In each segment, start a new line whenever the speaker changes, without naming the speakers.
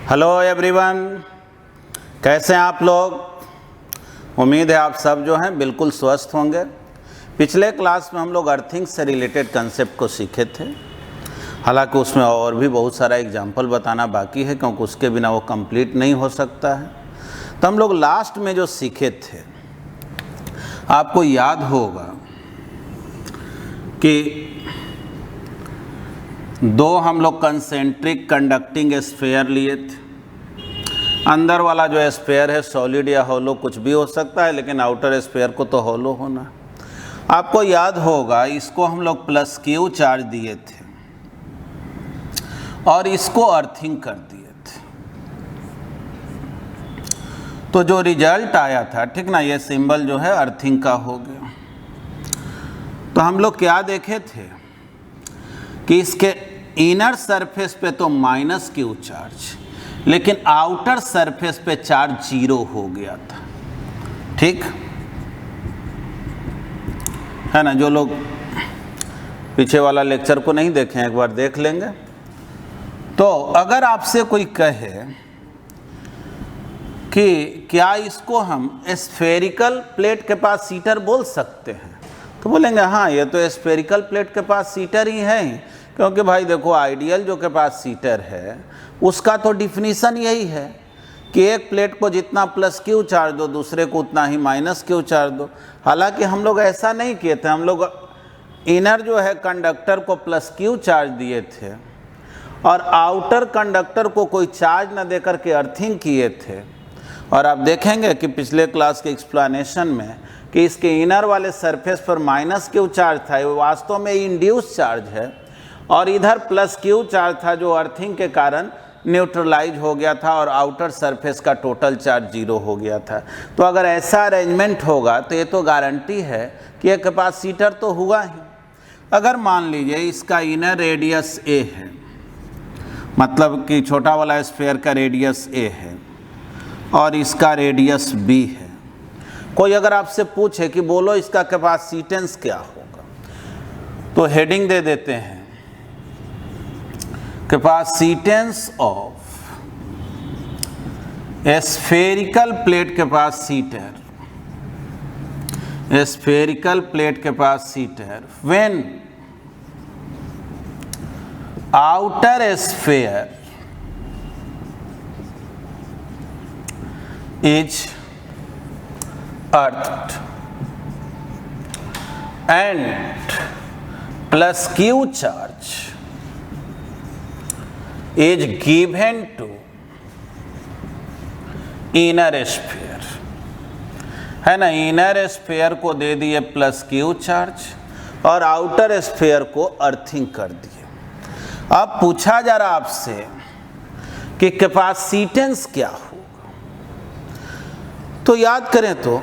Hello everyone, कैसे हैं आप लोग। उम्मीद है आप सब जो हैं बिल्कुल स्वस्थ होंगे। पिछले क्लास में हम लोग अर्थिंग से रिलेटेड कंसेप्ट को सीखे थे। हालांकि उसमें और भी बहुत सारा एग्जाम्पल बताना बाकी है, क्योंकि उसके बिना वो कंप्लीट नहीं हो सकता है। तो हम लोग लास्ट में जो सीखे थे, आपको याद होगा कि दो हम लोग कंसेंट्रिक कंडक्टिंग स्फीयर लिए थे। अंदर वाला जो स्फीयर है सॉलिड या हॉलो कुछ भी हो सकता है, लेकिन आउटर स्फीयर को तो हॉलो होना। आपको याद होगा इसको हम लोग प्लस क्यू चार्ज दिए थे और इसको अर्थिंग कर दिए थे। तो जो रिजल्ट आया था, ठीक ना, ये सिंबल जो है अर्थिंग का हो गया। तो हम लोग क्या देखे थे कि इसके इनर सरफेस पे तो माइनस क्यू चार्ज, लेकिन आउटर सरफेस पे चार्ज 0 हो गया था। ठीक है ना। जो लोग पीछे वाला लेक्चर को नहीं देखे हैं, एक बार देख लेंगे। तो अगर आपसे कोई कहे कि क्या इसको हम स्फेरिकल प्लेट कैपेसिटर बोल सकते हैं, तो बोलेंगे हाँ, ये तो स्फेरिकल प्लेट कैपेसिटर ही है। क्योंकि भाई देखो, आइडियल जो कैपेसिटर है उसका तो डिफिनीशन यही है कि एक प्लेट को जितना प्लस क्यू चार्ज दो, दूसरे को उतना ही माइनस क्यू चार्ज दो। हालांकि हम लोग ऐसा नहीं किए थे। हम लोग इनर जो है कंडक्टर को प्लस क्यू चार्ज दिए थे और आउटर कंडक्टर को कोई चार्ज न देकर के अर्थिंग किए थे। और आप देखेंगे कि पिछले क्लास के एक्सप्लेनेशन में कि इसके इनर वाले सरफेस पर माइनस क्यू चार्ज था, वो वास्तव में इंड्यूस चार्ज है, और इधर प्लस क्यू चार्ज था जो अर्थिंग के कारण न्यूट्रलाइज हो गया था और आउटर सरफेस का टोटल चार्ज 0 हो गया था। तो अगर ऐसा अरेंजमेंट होगा तो ये तो गारंटी है कि एक कैपेसिटर तो हुआ ही। अगर मान लीजिए इसका इनर रेडियस a है, मतलब कि छोटा वाला स्फीयर का रेडियस a है और इसका रेडियस b है। कोई अगर आपसे पूछे कि बोलो इसका कैपेसिटेंस क्या होगा, तो हेडिंग दे देते हैं capacitance of spherical plate capacitor, spherical plate capacitor when outer sphere is earthed and plus q charge is given to inner sphere, है ना। इनर स्फीयर को दे दिए प्लस क्यू चार्ज और आउटर स्फीयर को अर्थिंग कर दिए। अब पूछा जा रहा आपसे कि कैपेसिटेंस क्या होगा, तो याद करें तो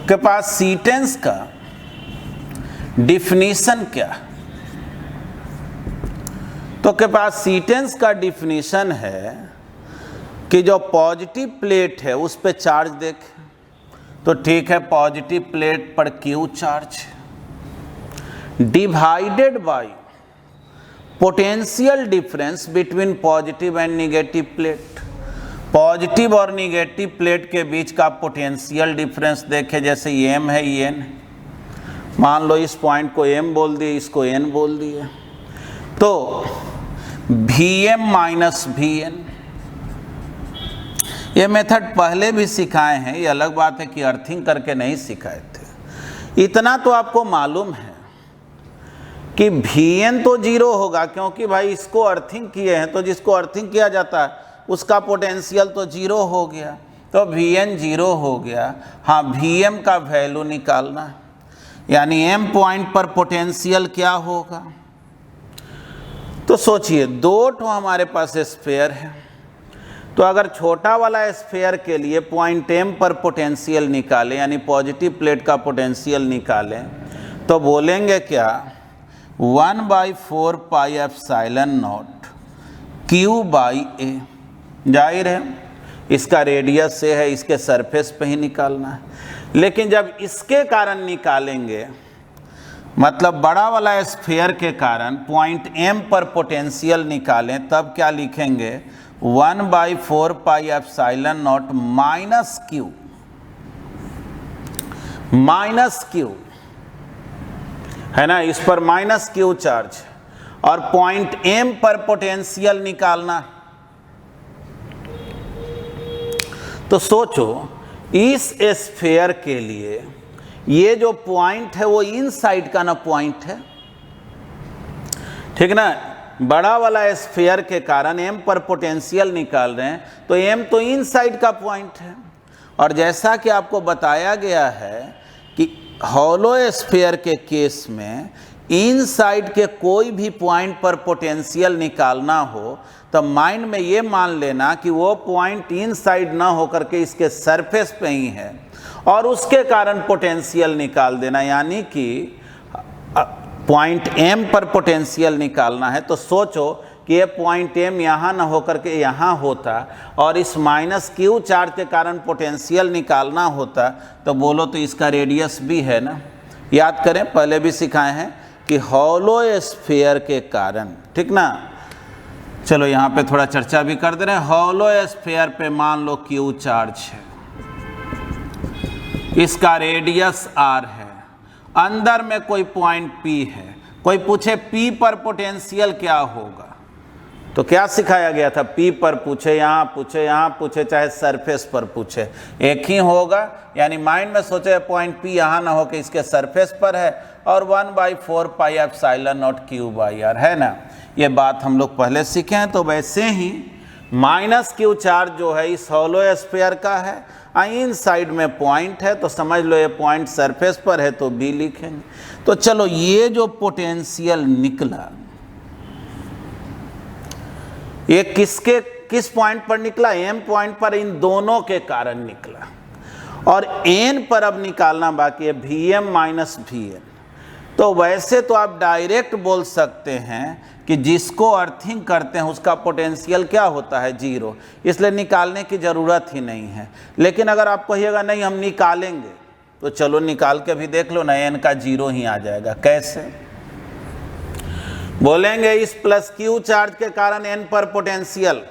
कैपेसिटेंस का डिफिनीशन क्या है। तो कैपेसिटेंस का डिफिनीशन है कि जो पॉजिटिव प्लेट है उस पे चार्ज देखें तो ठीक है, पॉजिटिव प्लेट पर Q charge divided by potential difference between positive and negative plate. Positive और निगेटिव प्लेट के बीच का पोटेंशियल डिफरेंस देखें, जैसे m है n, मान लो इस पॉइंट को m बोल दिए, इसको n बोल दिए, तो Vm माइनस Vn। ये मेथड पहले भी सिखाए हैं, ये अलग बात है कि अर्थिंग करके नहीं सिखाए थे। इतना तो आपको मालूम है कि Vn तो 0 होगा, क्योंकि भाई इसको अर्थिंग किए हैं, तो जिसको अर्थिंग किया जाता है उसका पोटेंशियल तो 0 हो गया, तो Vn 0 हो गया। हाँ, Vm का वैल्यू निकालना है, यानी m पॉइंट पर पोटेंशियल क्या होगा। तो सोचिए, दो तो हमारे पास स्फीयर है, तो अगर छोटा वाला स्फीयर के लिए पॉइंट m पर पोटेंशियल निकालें, यानी पॉजिटिव प्लेट का पोटेंशियल निकालें, तो बोलेंगे क्या, 1/4 pi epsilon naught q by a। जाहिर है इसका रेडियस से है, इसके सरफेस पे ही निकालना है। लेकिन जब इसके कारण निकालेंगे मतलब बड़ा वाला स्फीयर के कारण पॉइंट M पर पोटेंशियल निकालें, तब क्या लिखेंगे 1/4 pi epsilon not minus Q है ना, इस पर माइनस क्यू चार्ज और पॉइंट M पर पोटेंशियल निकालना। तो सोचो इस स्फीयर के लिए ये जो पॉइंट है वो इनसाइड का ना पॉइंट है, ठीक ना। बड़ा वाला स्फीयर के कारण M पर पोटेंशियल निकाल रहे हैं, तो M तो इनसाइड का पॉइंट है। और जैसा कि आपको बताया गया है कि हॉलो स्फीयर के केस में इनसाइड के कोई भी पॉइंट पर पोटेंशियल निकालना हो तो माइंड में ये मान लेना कि वो पॉइंट इनसाइड ना होकर के इसके सरफेस पे ही है और उसके कारण पोटेंशियल निकाल देना। यानी कि पॉइंट M पर पोटेंशियल निकालना है तो सोचो कि ये पॉइंट M यहाँ ना होकर के यहाँ होता और इस माइनस क्यू चार्ज के कारण पोटेंशियल निकालना होता, तो बोलो तो इसका रेडियस भी है ना। याद करें, पहले भी सिखाए हैं कि हॉलो स्फीयर के कारण, ठीक ना। चलो यहाँ पे थोड़ा चर्चा भी कर दे रहे हैं। हॉलो स्फीयर पे मान लो क्यू चार्ज है, इसका रेडियस r है, अंदर में कोई पॉइंट P है। कोई पूछे P पर पोटेंशियल क्या होगा, तो क्या सिखाया गया था, P पर पूछे, यहाँ पूछे, यहाँ पूछे, चाहे सरफेस पर पूछे, एक ही होगा। यानी माइंड में सोचे पॉइंट P यहाँ ना हो कि इसके सरफेस पर है और 1/4 pi epsilon naught Q by R, है ना। ये बात हम लोग पहले सीखे हैं। तो वैसे ही माइनस क्यू चार्ज जो है इस हॉलो स्फीयर का है, इन साइड में पॉइंट है, तो समझ लो ये पॉइंट सरफेस पर है तो B लिखेंगे। तो चलो ये जो पोटेंशियल निकला ये किस पॉइंट पर निकला, M पॉइंट पर, इन दोनों के कारण निकला। और N पर अब निकालना बाकी है, Vm माइनस Vn। तो वैसे तो आप डायरेक्ट बोल सकते हैं कि जिसको अर्थिंग करते हैं उसका पोटेंशियल क्या होता है, 0, इसलिए निकालने की ज़रूरत ही नहीं है। लेकिन अगर आप कहिएगा नहीं हम निकालेंगे, तो चलो निकाल के भी देख लो ना, N का 0 ही आ जाएगा। कैसे बोलेंगे, इस प्लस क्यू चार्ज के कारण N पर पोटेंशियल,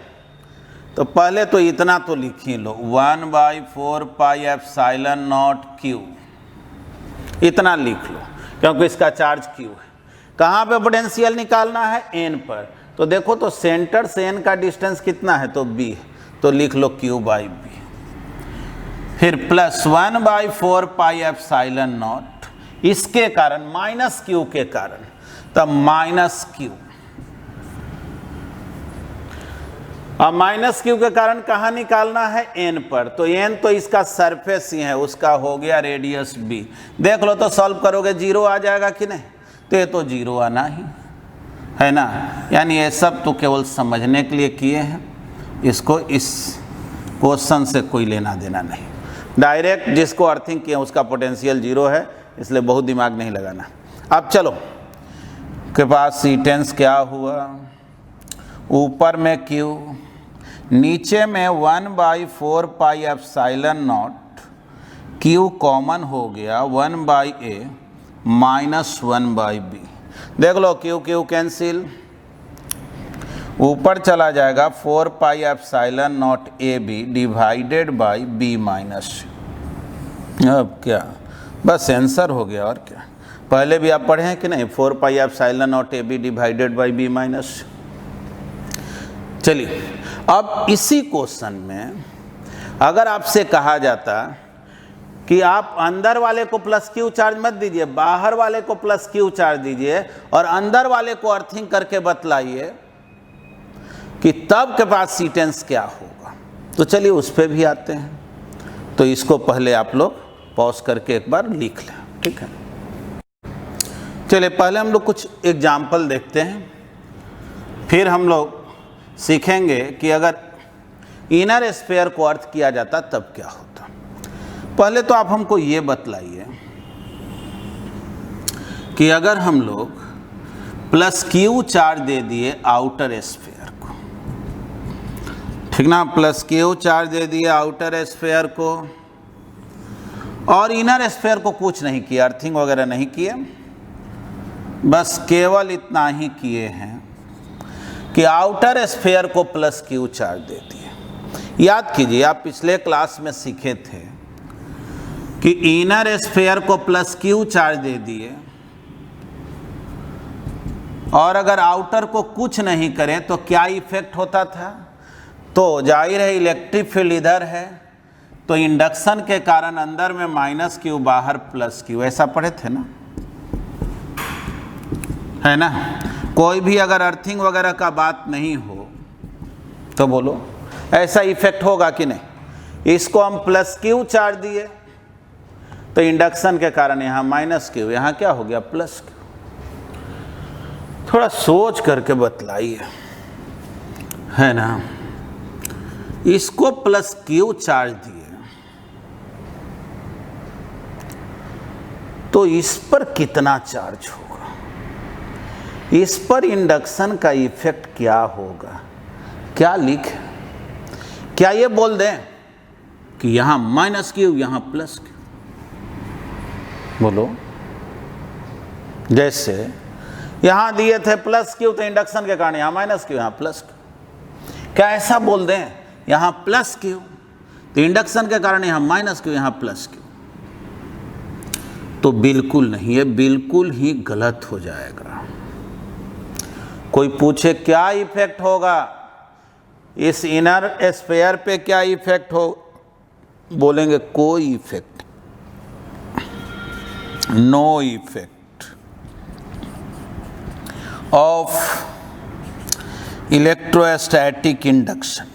तो पहले तो इतना तो लिख ही लो 1/4 पाई एप्सिलॉन नॉट क्यू, इतना लिख लो क्योंकि इसका चार्ज Q है। कहाँ पे पोटेंशियल निकालना है, N पर। तो देखो तो सेंटर से N का डिस्टेंस कितना है, तो B है, तो लिख लो Q/B। फिर प्लस 1/4 पाई एप्सिलॉन नॉट, इसके कारण माइनस Q के कारण, तब माइनस Q। अब माइनस Q के कारण कहाँ निकालना है, N पर। तो N तो इसका सरफेस ही है, उसका हो गया रेडियस B। देख लो तो सॉल्व करोगे 0 आ जाएगा कि नहीं, तो ये तो 0 आना ही है ना। यानी ये सब तो केवल समझने के लिए किए हैं, इसको इस क्वेश्चन से कोई लेना देना नहीं। डायरेक्ट जिसको अर्थिंग किए उसका पोटेंशियल 0 है, इसलिए बहुत दिमाग नहीं लगाना। अब चलो कैपेसिटेंस क्या हुआ, ऊपर में Q, नीचे में 1/4 pi epsilon naught, Q common हो गया 1/A माइनस 1/B। देख लो Q कैंसिल, ऊपर चला जाएगा 4 pi epsilon not AB divided by B minus. अब क्या, बस आंसर हो गया और क्या। पहले भी आप पढ़े हैं कि नहीं, 4 pi epsilon not AB divided by B minus. चलिए अब इसी क्वेश्चन में अगर आपसे कहा जाता कि आप अंदर वाले को प्लस Q चार्ज मत दीजिए, बाहर वाले को प्लस Q चार्ज दीजिए और अंदर वाले को अर्थिंग करके बतलाइए कि तब कैपेसिटेंस क्या होगा, तो चलिए उस पर भी आते हैं। तो इसको पहले आप लोग पॉज करके एक बार लिख लें, ठीक है। चलिए पहले हम लोग कुछ एग्जाम्पल देखते हैं, फिर हम लोग सीखेंगे कि अगर इनर स्फीयर को अर्थ किया जाता तब क्या होता। पहले तो आप हमको ये बतलाइए कि अगर हम लोग प्लस Q चार्ज दे दिए आउटर स्फीयर को, ठीक ना, प्लस Q चार्ज दे दिए आउटर स्फीयर को और इनर स्फीयर को कुछ नहीं किया, अर्थिंग वगैरह नहीं किए, बस केवल इतना ही किए हैं कि आउटर स्फीयर को प्लस क्यू चार्ज दे दिए। याद कीजिए, आप पिछले क्लास में सीखे थे कि इनर स्फीयर को प्लस क्यू चार्ज दे दिए और अगर आउटर को कुछ नहीं करें तो क्या इफेक्ट होता था। तो जाहिर है इलेक्ट्रिक फील्ड इधर है, तो इंडक्शन के कारण अंदर में माइनस क्यू, बाहर प्लस क्यू, ऐसा पढ़े थे ना, है ना। कोई भी अगर अर्थिंग वगैरह का बात नहीं हो तो बोलो ऐसा इफेक्ट होगा कि नहीं। इसको हम प्लस क्यू चार्ज दिए तो इंडक्शन के कारण यहाँ माइनस क्यू, यहाँ क्या हो गया प्लस क्यू। थोड़ा सोच करके बतलाइए, है ना। इसको प्लस क्यू चार्ज दिए तो इस पर कितना चार्ज होगा, इस पर इंडक्शन का इफेक्ट क्या होगा, क्या लिखे। क्या ये बोल दें कि यहां माइनस क्यू यहां प्लस क्यू, बोलो। जैसे यहां दिए थे प्लस क्यू तो इंडक्शन के कारण यहां माइनस क्यू यहां प्लस क्यू। क्या ऐसा बोल दें यहां प्लस क्यू तो इंडक्शन के कारण यहां माइनस क्यू यहां प्लस क्यू, तो बिल्कुल नहीं, ये बिल्कुल ही गलत हो जाएगा। कोई पूछे क्या इफेक्ट होगा इस इनर स्फीयर पे, क्या इफेक्ट हो, बोलेंगे कोई effect, no effect of electrostatic induction.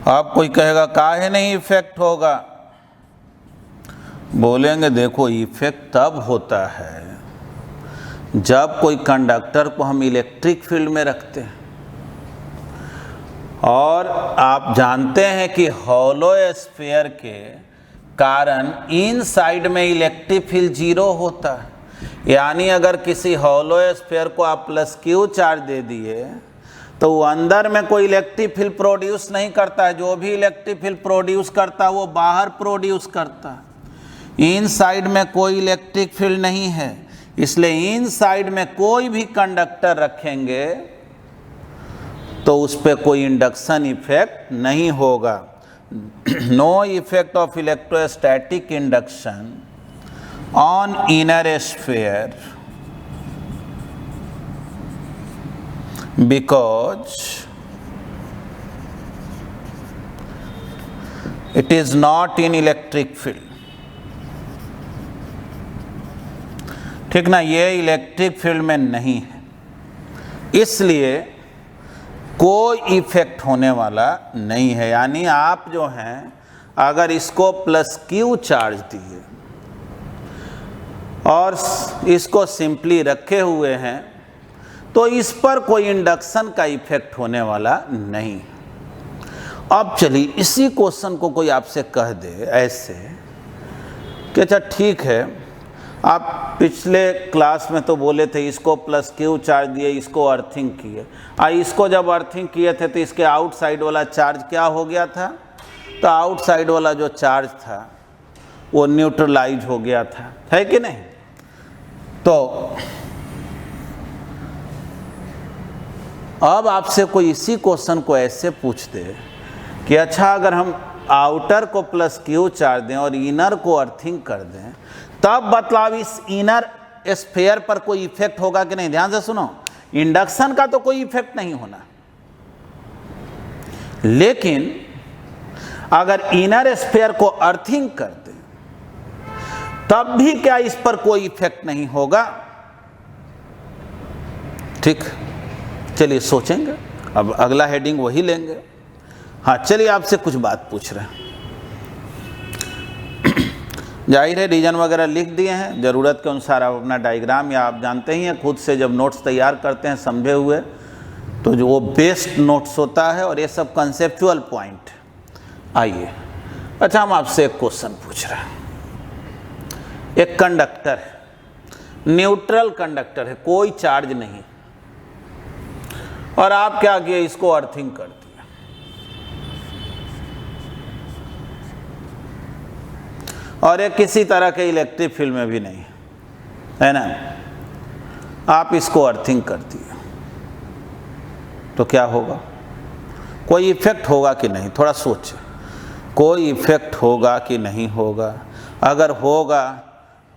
आप कोई कहेगा काहे नहीं इफेक्ट होगा, बोलेंगे देखो इफेक्ट तब होता है जब कोई कंडक्टर को हम इलेक्ट्रिक फील्ड में रखते हैं, और आप जानते हैं कि हॉलो स्फीयर के कारण इन साइड में इलेक्ट्रिक फील्ड जीरो होता है। यानी अगर किसी हॉलो स्फीयर को आप प्लस क्यू चार्ज दे दिए तो वो अंदर में कोई इलेक्ट्रिक फील्ड प्रोड्यूस नहीं करता है, जो भी इलेक्ट्रिक फील्ड प्रोड्यूस करता है वो बाहर प्रोड्यूस करता है। इन साइड में कोई इलेक्ट्रिक फील्ड नहीं है, इसलिए इन साइड में कोई भी कंडक्टर रखेंगे तो उस पर कोई इंडक्शन इफेक्ट नहीं होगा। No effect of electrostatic induction on inner sphere because it is not in electric field। ठीक ना, ये इलेक्ट्रिक फील्ड में नहीं है, इसलिए कोई इफेक्ट होने वाला नहीं है। यानी आप जो हैं अगर इसको प्लस क्यू चार्ज दिए और इसको सिंपली रखे हुए हैं तो इस पर कोई इंडक्शन का इफेक्ट होने वाला नहीं। अब चलिए इसी क्वेश्चन को कोई आपसे कह दे ऐसे कि अच्छा ठीक है, आप पिछले क्लास में तो बोले थे इसको प्लस क्यू चार्ज दिए, इसको अर्थिंग किए, इसको जब अर्थिंग किए थे तो इसके आउटसाइड वाला चार्ज क्या हो गया था, तो आउटसाइड वाला जो चार्ज था वो न्यूट्रलाइज हो गया था, है कि नहीं। तो अब आपसे कोई इसी क्वेश्चन को ऐसे पूछ दे कि अच्छा अगर हम आउटर को प्लस क्यू चार्ज दें और इनर को अर्थिंग कर दें तब बतलाव इस इनर स्फीयर पर कोई इफेक्ट होगा कि नहीं। ध्यान से सुनो, इंडक्शन का तो कोई इफेक्ट नहीं होना, लेकिन अगर इनर स्फीयर को अर्थिंग कर दें तब भी क्या इस पर कोई इफेक्ट नहीं होगा। ठीक, चलिए सोचेंगे, अब अगला हेडिंग वही लेंगे। हाँ चलिए आपसे कुछ बात पूछ रहे हैं, जाहिर है रीजन वगैरह लिख दिए हैं, ज़रूरत के अनुसार आप अपना डायग्राम या आप जानते ही हैं खुद से जब नोट्स तैयार करते हैं समझे हुए तो जो वो बेस्ट नोट्स होता है, और ये सब कंसेप्चुअल पॉइंट। आइए, अच्छा हम आपसे एक क्वेश्चन पूछ रहे हैं। एक कंडक्टर है, न्यूट्रल कंडक्टर है, कोई चार्ज नहीं, और आप क्या किए, इसको अर्थिंग कर दिया, और ये किसी तरह के इलेक्ट्रिक फील्ड में भी नहीं है ना। आप इसको अर्थिंग कर दिए तो क्या होगा? कोई इफेक्ट होगा कि नहीं? थोड़ा सोचें, कोई इफेक्ट होगा कि नहीं होगा? अगर होगा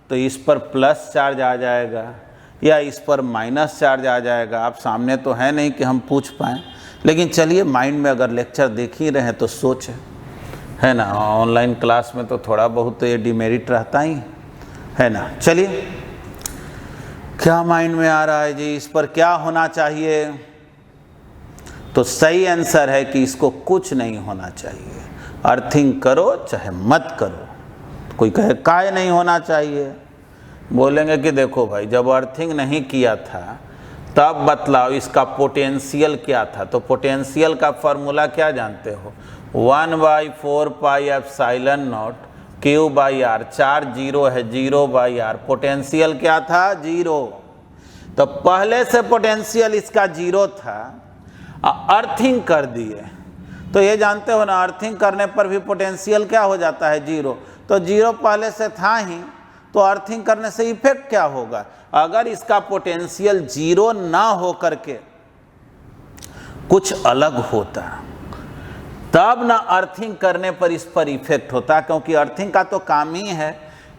तो इस पर प्लस चार्ज आ जाएगा या इस पर माइनस चार्ज आ जाएगा। आप सामने तो है नहीं कि हम पूछ पाएँ, लेकिन चलिए माइंड में अगर लेक्चर देख ही रहे हैं तो सोचें, है ना। ऑनलाइन क्लास में तो थोड़ा बहुत तो ये डिमेरिट रहता ही है ना। चलिए, क्या माइंड में आ रहा है जी, इस पर क्या होना चाहिए? तो सही आंसर है कि इसको कुछ नहीं होना चाहिए। अर्थिंग करो चाहे मत करो। कोई कहे काहे नहीं होना चाहिए? बोलेंगे कि देखो भाई, जब अर्थिंग नहीं किया था तब बतलाओ इसका पोटेंशियल क्या था। तो पोटेंशियल का फॉर्मूला क्या जानते हो? 1/4 pi epsilon naught Q by R. Charge zero है, 0/r। पोटेंशियल क्या था? 0। तो पहले से पोटेंशियल इसका 0 था, अर्थिंग कर दिए तो ये जानते हो ना, अर्थिंग करने पर भी पोटेंशियल क्या हो जाता है? 0। तो 0 पहले से था ही, तो अर्थिंग करने से इफेक्ट क्या होगा? अगर इसका पोटेंशियल 0 ना हो करके कुछ अलग होता तब ना अर्थिंग करने पर इस पर इफेक्ट होता, क्योंकि अर्थिंग का तो काम ही है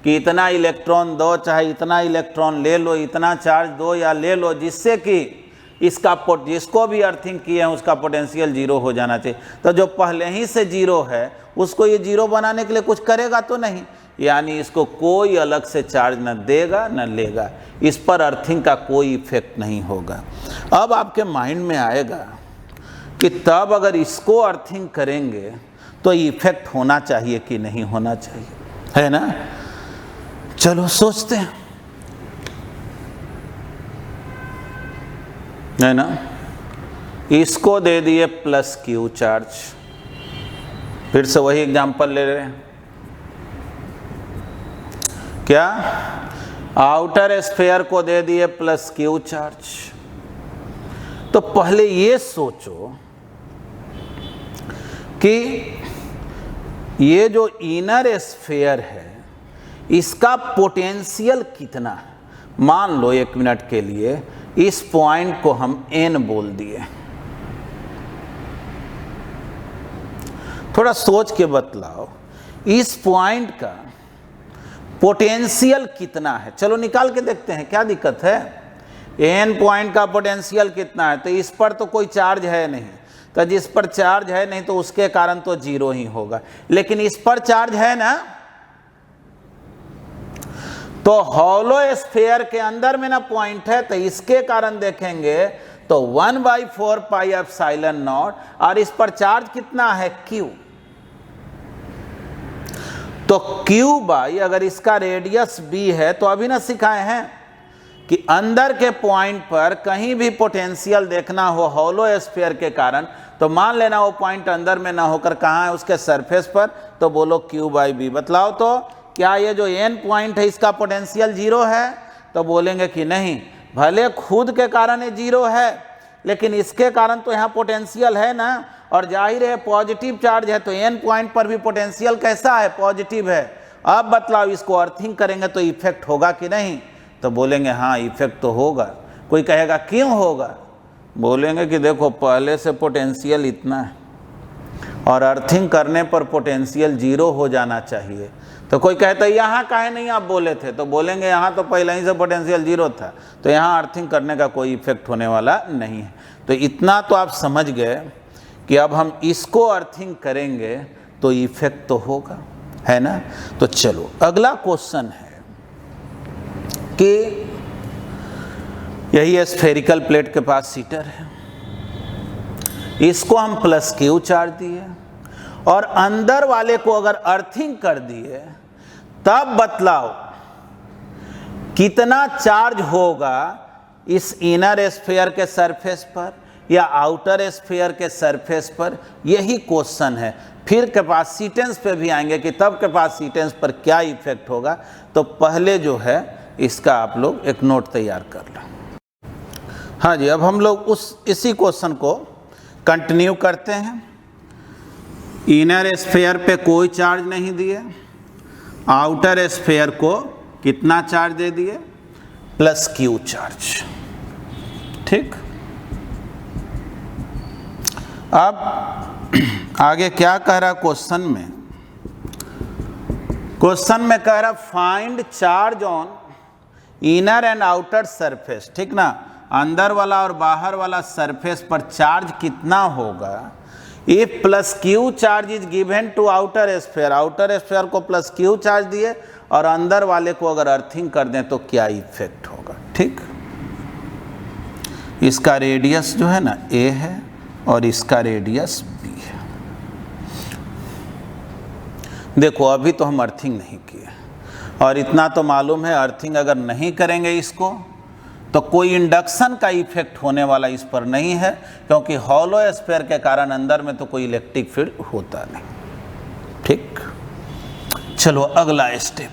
कि इतना इलेक्ट्रॉन दो, चाहे इतना इलेक्ट्रॉन ले लो, इतना चार्ज दो या ले लो, जिससे कि इसका जिसको भी अर्थिंग किए हैं उसका पोटेंशियल 0 हो जाना चाहिए। तो जो पहले ही से 0 है उसको ये 0 बनाने के लिए कुछ करेगा तो नहीं, यानी इसको कोई अलग से चार्ज न देगा न लेगा, इस पर अर्थिंग का कोई इफेक्ट नहीं होगा। अब आपके माइंड में आएगा कि तब अगर इसको अर्थिंग करेंगे तो इफेक्ट होना चाहिए कि नहीं होना चाहिए, है ना। चलो सोचते हैं, है ना। इसको दे दिए +Q चार्ज, फिर से वही एग्जांपल ले रहे हैं। क्या? आउटर स्फीयर को दे दिए +Q चार्ज। तो पहले ये सोचो कि ये जो इनर स्फीयर है इसका पोटेंशियल कितना है। मान लो 1 मिनट के लिए इस पॉइंट को हम N बोल दिए। थोड़ा सोच के बतलाओ, इस पॉइंट का पोटेंशियल कितना है? चलो निकाल के देखते हैं, क्या दिक्कत है। N पॉइंट का पोटेंशियल कितना है? तो इस पर तो कोई चार्ज है नहीं, तो जिस पर चार्ज है नहीं तो उसके कारण तो 0 ही होगा, लेकिन इस पर चार्ज है ना, तो हॉलो स्फीयर के अंदर में ना पॉइंट है, तो इसके कारण देखेंगे तो 1/4 पाई एप्सिलॉन नॉट, और इस पर चार्ज कितना है? Q। तो Q बाई, अगर इसका रेडियस B है तो अभी ना सिखाए हैं कि अंदर के पॉइंट पर कहीं भी पोटेंशियल देखना हो हॉलो स्फीयर के कारण, तो मान लेना वो पॉइंट अंदर में ना होकर कहाँ है? उसके सरफेस पर, तो बोलो Q/B। बतलाओ तो क्या ये जो N पॉइंट है इसका पोटेंशियल 0 है? तो बोलेंगे कि नहीं, भले खुद के कारण ये 0 है, लेकिन इसके कारण तो यहाँ पोटेंशियल है ना, और जाहिर है पॉजिटिव चार्ज है, तो N पॉइंट पर भी पोटेंशियल कैसा है? पॉजिटिव है। अब बतलाओ इसको अर्थिंग करेंगे तो इफेक्ट होगा कि नहीं? तो बोलेंगे हाँ इफेक्ट तो होगा। कोई कहेगा क्यों होगा? बोलेंगे कि देखो पहले से पोटेंशियल इतना है और अर्थिंग करने पर पोटेंशियल 0 हो जाना चाहिए। तो कोई कहता है यहाँ काहे नहीं आप बोले थे? तो बोलेंगे यहाँ तो पहले ही से पोटेंशियल 0 था, तो यहाँ अर्थिंग करने का कोई इफेक्ट होने वाला नहीं है। तो इतना तो आप समझ गए कि अब हम इसको अर्थिंग करेंगे तो इफेक्ट तो होगा, है ना। तो चलो अगला क्वेश्चन है कि यही स्फेरिकल प्लेट के पास सीटर है, इसको हम +Q चार्ज दिए और अंदर वाले को अगर अर्थिंग कर दिए, तब बतलाओ कितना चार्ज होगा इस इनर स्फीयर के सरफेस पर या आउटर स्फीयर के सरफेस पर। यही क्वेश्चन है। फिर कैपेसिटेंस पे भी आएंगे कि तब कैपेसिटेंस पर क्या इफेक्ट होगा। तो पहले जो है इसका आप लोग एक नोट तैयार कर लो। हाँ जी, अब हम लोग इसी क्वेश्चन को कंटिन्यू करते हैं। इनर स्फीयर पे कोई चार्ज नहीं दिए, आउटर स्फीयर को कितना चार्ज दे दिए? +Q charge. ठीक। अब आगे क्या कह रहा क्वेश्चन में? क्वेश्चन में कह रहा find charge on inner and outer surface, ठीक ना। अंदर वाला और बाहर वाला सरफेस पर चार्ज कितना होगा if plus Q charge is given to outer sphere. Outer sphere को प्लस क्यू चार्ज दिए और अंदर वाले को अगर अर्थिंग कर दें तो क्या इफेक्ट होगा, ठीक। इसका रेडियस जो है ना ए है और इसका रेडियस बी है। देखो अभी तो हम अर्थिंग नहीं किए और इतना तो मालूम है अर्थिंग अगर नहीं करेंगे इसको तो कोई इंडक्शन का इफेक्ट होने वाला इस पर नहीं है, क्योंकि हॉलो स्फीयर के कारण अंदर में तो कोई इलेक्ट्रिक फील्ड होता नहीं, ठीक। चलो अगला step.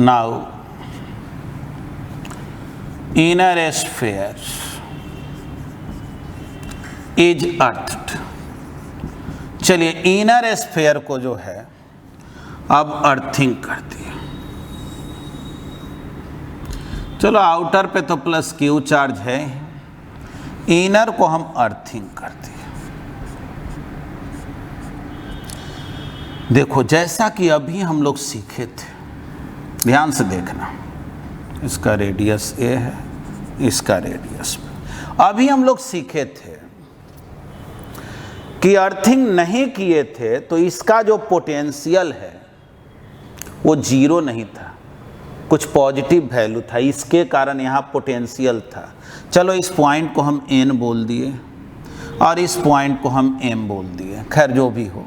Now inner sphere is earthed. चलिए इनर स्फीयर को जो है अब अर्थिंग करती है। चलो आउटर पे तो प्लस क्यू चार्ज है, इनर को हम अर्थिंग करते हैं। देखो जैसा कि अभी हम लोग सीखे थे, ध्यान से देखना, इसका रेडियस ए है, इसका रेडियस बी। अभी हम लोग सीखे थे कि अर्थिंग नहीं किए थे तो इसका जो पोटेंशियल है वो जीरो नहीं था, कुछ पॉजिटिव वैल्यू था, इसके कारण यहाँ पोटेंशियल था। चलो इस पॉइंट को हम एन बोल दिए और इस पॉइंट को हम एम बोल दिए, खैर जो भी हो,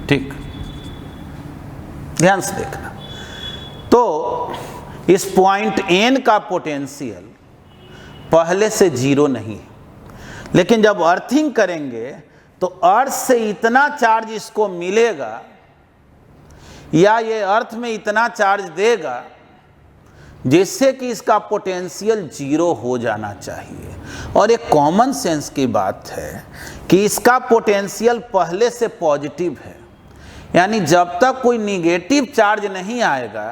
ठीक। ध्यान से देखना, तो इस पॉइंट एन का पोटेंशियल पहले से जीरो नहीं है, लेकिन जब अर्थिंग करेंगे तो अर्थ से इतना चार्ज इसको मिलेगा या ये अर्थ में इतना चार्ज देगा जिससे कि इसका पोटेंशियल जीरो हो जाना चाहिए। और एक कॉमन सेंस की बात है कि इसका पोटेंशियल पहले से पॉजिटिव है, यानी जब तक कोई निगेटिव चार्ज नहीं आएगा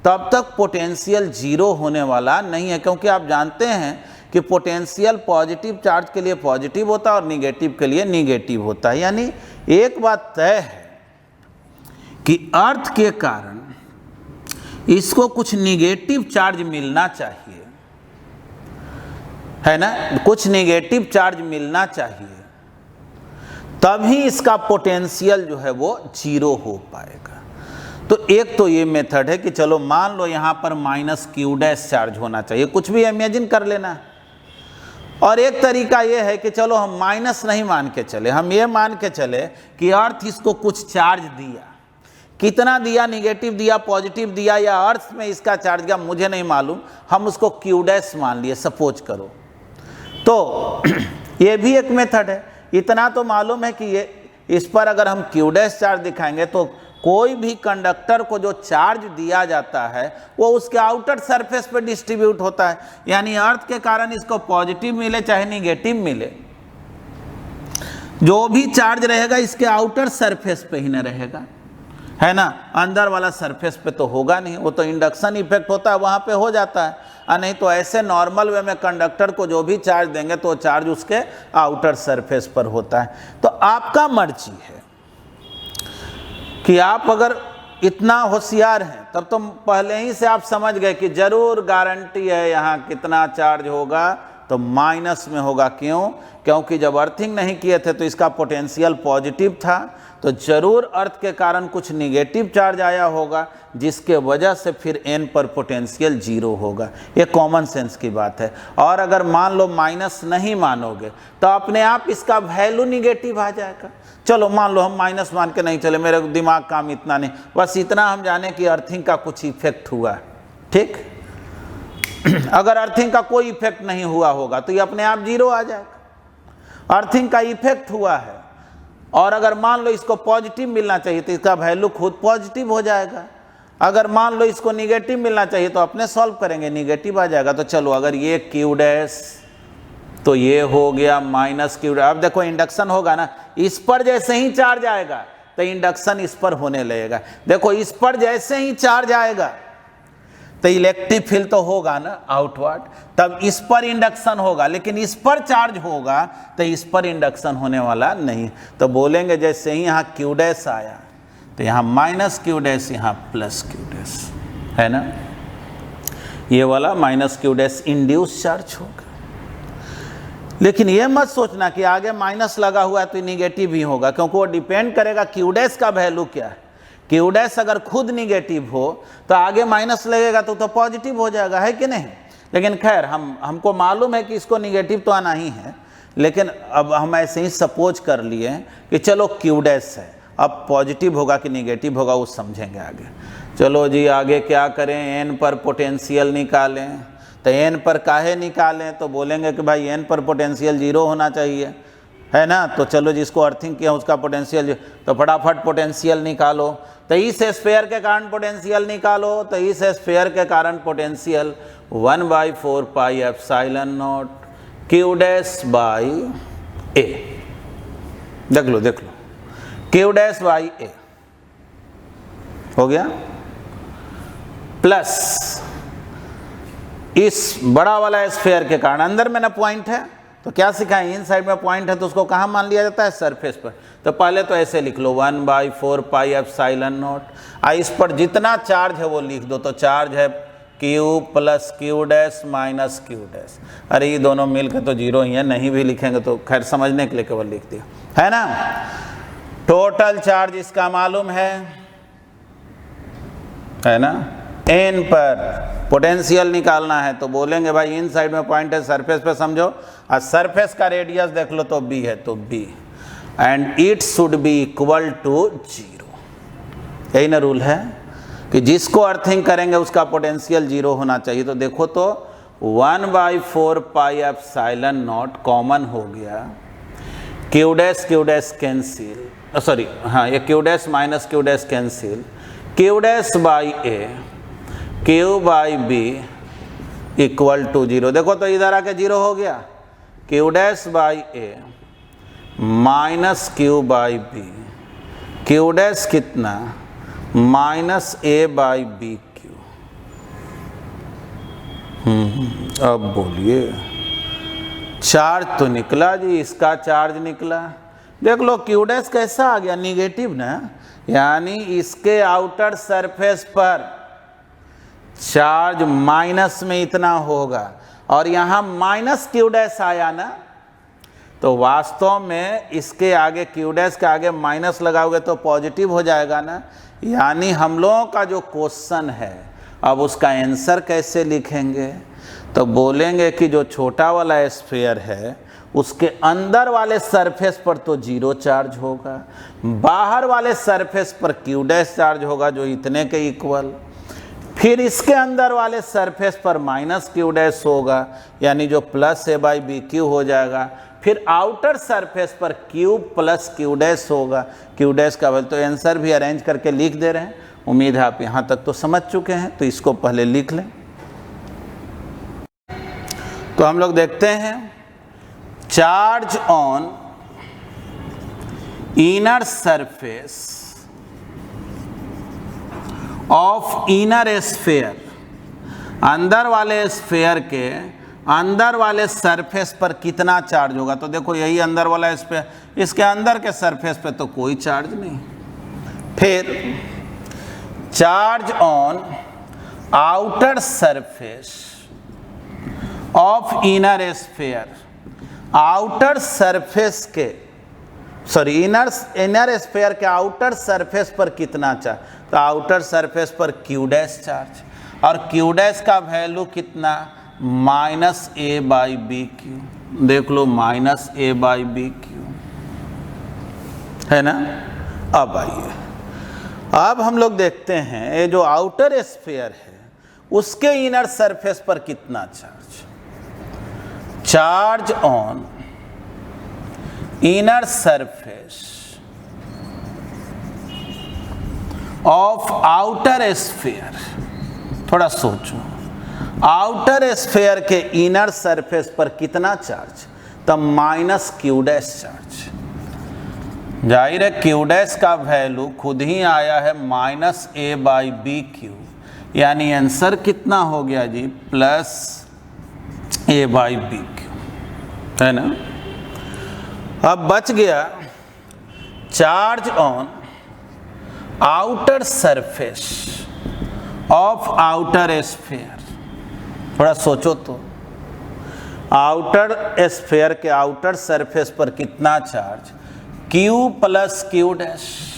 तब तक पोटेंशियल जीरो होने वाला नहीं है, क्योंकि आप जानते हैं कि पोटेंशियल पॉजिटिव चार्ज के लिए पॉजिटिव होता है और निगेटिव के लिए निगेटिव होता है। यानी एक बात तय है कि अर्थ के कारण इसको कुछ निगेटिव चार्ज मिलना चाहिए, है ना, कुछ निगेटिव चार्ज मिलना चाहिए, तभी इसका पोटेंशियल जो है वो जीरो हो पाएगा। तो एक तो ये मेथड है कि चलो मान लो यहाँ पर माइनस क्यू डैश चार्ज होना चाहिए, कुछ भी इमेजिन कर लेना। और एक तरीका ये है कि चलो हम माइनस नहीं मान के चले, हम ये मान के चले कि अर्थ इसको कुछ चार्ज दिया, कितना दिया, निगेटिव दिया, पॉजिटिव दिया, या अर्थ में इसका चार्ज गया मुझे नहीं मालूम, हम उसको क्यू डैश मान लिए सपोज करो। तो ये भी एक मेथड है। इतना तो मालूम है कि ये इस पर अगर हम क्यू डैश चार्ज दिखाएंगे तो कोई भी कंडक्टर को जो चार्ज दिया जाता है वो उसके आउटर सरफेस पे डिस्ट्रीब्यूट होता है, यानी अर्थ के कारण इसको पॉजिटिव मिले चाहे निगेटिव मिले, जो भी चार्ज रहेगा इसके आउटर सरफेस पे ही न रहेगा, है ना, अंदर वाला सरफेस पे तो होगा नहीं। वो तो इंडक्शन इफेक्ट होता है वहाँ पे हो जाता है, और नहीं तो ऐसे नॉर्मल वे में कंडक्टर को जो भी चार्ज देंगे तो चार्ज उसके आउटर सरफेस पर होता है। तो आपका मर्जी है कि आप अगर इतना होशियार हैं तब तो पहले ही से आप समझ गए कि जरूर गारंटी है यहाँ कितना चार्ज होगा, तो माइनस में होगा। क्यों? क्योंकि जब अर्थिंग नहीं किए थे तो इसका पोटेंशियल पॉजिटिव था, तो जरूर अर्थ के कारण कुछ निगेटिव चार्ज आया होगा जिसके वजह से फिर एन पर पोटेंशियल जीरो होगा। ये कॉमन सेंस की बात है। और अगर मान लो माइनस नहीं मानोगे तो अपने आप इसका वैल्यू निगेटिव आ जाएगा। चलो मान लो हम माइनस मान के नहीं चले, मेरे दिमाग काम इतना नहीं, बस इतना हम जाने कि अर्थिंग का कुछ इफेक्ट हुआ, ठीक। अगर अर्थिंग का कोई इफेक्ट नहीं हुआ होगा तो ये अपने आप जीरो आ जाएगा। अर्थिंग का इफेक्ट हुआ है, और अगर मान लो इसको पॉजिटिव मिलना चाहिए तो इसका वैल्यू खुद पॉजिटिव हो जाएगा। अगर मान लो इसको निगेटिव मिलना चाहिए तो अपने सॉल्व करेंगे, निगेटिव आ जाएगा। तो चलो अगर ये क्यू डैश तो ये हो गया माइनस क्यू डैश। अब देखो इंडक्शन होगा ना, इस पर जैसे ही चार्ज आएगा तो इंडक्शन इस पर होने लगेगा। देखो इस पर जैसे ही चार्ज आएगा तो इलेक्ट्रिक फील्ड तो होगा ना आउटवर्ड, तब इस पर इंडक्शन होगा, लेकिन इस पर चार्ज होगा तो इस पर इंडक्शन होने वाला नहीं। तो बोलेंगे जैसे ही यहाँ क्यू डैश आया तो यहाँ माइनस क्यू डैश, यहाँ प्लस क्यू डैश, है ना। ये वाला minus q dash induce charge होगा। लेकिन ये मत सोचना कि आगे माइनस लगा हुआ है तो निगेटिव ही होगा, क्योंकि वो डिपेंड करेगा क्यू डैश का वैल्यू क्या है। क्यू डैश अगर खुद निगेटिव हो तो आगे माइनस लगेगा तो पॉजिटिव हो जाएगा, है कि नहीं। लेकिन खैर हमको मालूम है कि इसको निगेटिव तो आना ही है, लेकिन अब हम ऐसे ही सपोज कर लिए कि चलो क्यू डैश है, अब पॉजिटिव होगा कि निगेटिव होगा वो समझेंगे आगे। चलो जी आगे क्या करें, एन पर पोटेंशियल निकालें। तो एन पर काहे निकालें, तो बोलेंगे कि भाई एन पर पोटेंशियल 0 होना चाहिए, है ना। तो चलो जिसको अर्थिंग किया उसका पोटेंशियल, तो फटाफट पोटेंशियल निकालो। तो इस स्फीयर के कारण पोटेंशियल निकालो, तो इस स्फीयर के कारण potential 1/4 pi epsilon naught q dash by a. देख लो क्यू डैश बाई ए हो गया, प्लस इस बड़ा वाला स्फीयर के कारण अंदर में ना पॉइंट है, तो क्या सिखाएं, इन साइड में पॉइंट है तो उसको कहाँ मान लिया जाता है, सरफेस पर। तो पहले तो ऐसे लिख लो 1/4 पाई एप्सिलॉन नॉट। इस पर जितना चार्ज है वो लिख दो, तो चार्ज है Q plus Q dash minus q dash. अरे ये दोनों मिलकर तो 0 ही है, नहीं भी लिखेंगे तो खैर समझने के लिए केवल लिख दिया, है ना। टोटल चार्ज इसका मालूम है ना। एन पर पोटेंशियल निकालना है तो बोलेंगे भाई इन साइड में पॉइंट है, सरफेस पे समझो, और सरफेस का रेडियस देख लो तो बी है, तो B and it should be equal to 0। यही ना रूल है कि जिसको अर्थिंग करेंगे उसका पोटेंशियल 0 होना चाहिए। तो देखो तो 1/4 पाई एप्सिलॉन नॉट कॉमन हो गया, क्यू डैश कैंसिल, सॉरी हाँ ये q dash minus q dash cancel, q dash by a q by b equal to 0। देखो तो इधर आके 0 हो गया, q dash by a minus q by B, q dash कितना minus A by B q. अब बोलिए चार्ज तो निकला जी, इसका चार्ज निकला। देख लो क्यू डैश कैसा आ गया, निगेटिव ना, यानी इसके आउटर सरफेस पर चार्ज माइनस में इतना होगा, और यहाँ माइनस क्यू डैश आया ना, तो वास्तव में इसके आगे क्यू डैश के आगे माइनस लगाओगे तो पॉजिटिव हो जाएगा ना। यानी हम लोगों का जो क्वेश्चन है अब उसका आंसर कैसे लिखेंगे, तो बोलेंगे कि जो छोटा वाला स्फीयर है उसके अंदर वाले सरफेस पर तो 0 चार्ज होगा, बाहर वाले सरफेस पर क्यू डैश चार्ज होगा जो इतने के इक्वल, फिर इसके अंदर वाले सरफेस पर माइनस क्यू डैश होगा यानी जो plus A by B Q हो जाएगा, फिर आउटर सरफेस पर क्यू प्लस क्यू डैश होगा, क्यू डैश का वैल्यू। तो आंसर भी अरेंज करके लिख दे रहे हैं, उम्मीद है आप यहाँ तक तो समझ चुके हैं, तो इसको पहले लिख लें। तो हम लोग देखते हैं charge on inner surface of inner sphere, अंदर वाले स्फीयर के अंदर वाले सरफेस पर कितना चार्ज होगा। तो देखो यही अंदर वाला स्फीयर, इसके अंदर के सरफेस पे तो कोई चार्ज नहीं। फिर charge on outer surface of inner sphere, outer surface के इनर स्फीयर के आउटर सरफेस पर कितना चार्ज, तो आउटर सरफेस पर क्यू डैश चार्ज, और क्यू डैश का वैल्यू कितना minus A by B q. देख लो minus A by B q, है ना। अब आइए, अब हम लोग देखते हैं ये जो आउटर स्फीयर है उसके इनर सरफेस पर कितना charge. Charge on inner surface of outer sphere, थोड़ा सोचो, आउटर स्फीयर के इनर सरफेस पर कितना चार्ज, तब माइनस क्यू डैश चार्ज। जाहिर है क्यू डैश का वैल्यू खुद ही आया है minus A by B q, यानी आंसर कितना हो गया जी, plus A by B q, है ना। अब बच गया charge on outer surface of outer sphere. थोड़ा सोचो तो, आउटर स्फीयर के आउटर सरफेस पर कितना charge, Q plus Q dash,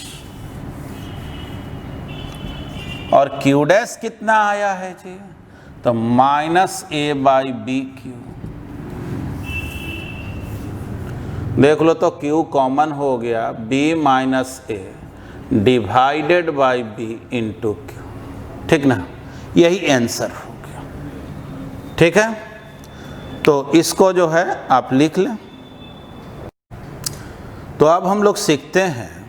और क्यू डैश कितना आया है जी, तो minus A by B q. देख लो तो Q कॉमन हो गया, B minus A divided by B into Q, ठीक ना, यही आंसर हो गया। ठीक है, तो इसको जो है आप लिख लें। तो अब हम लोग सीखते हैं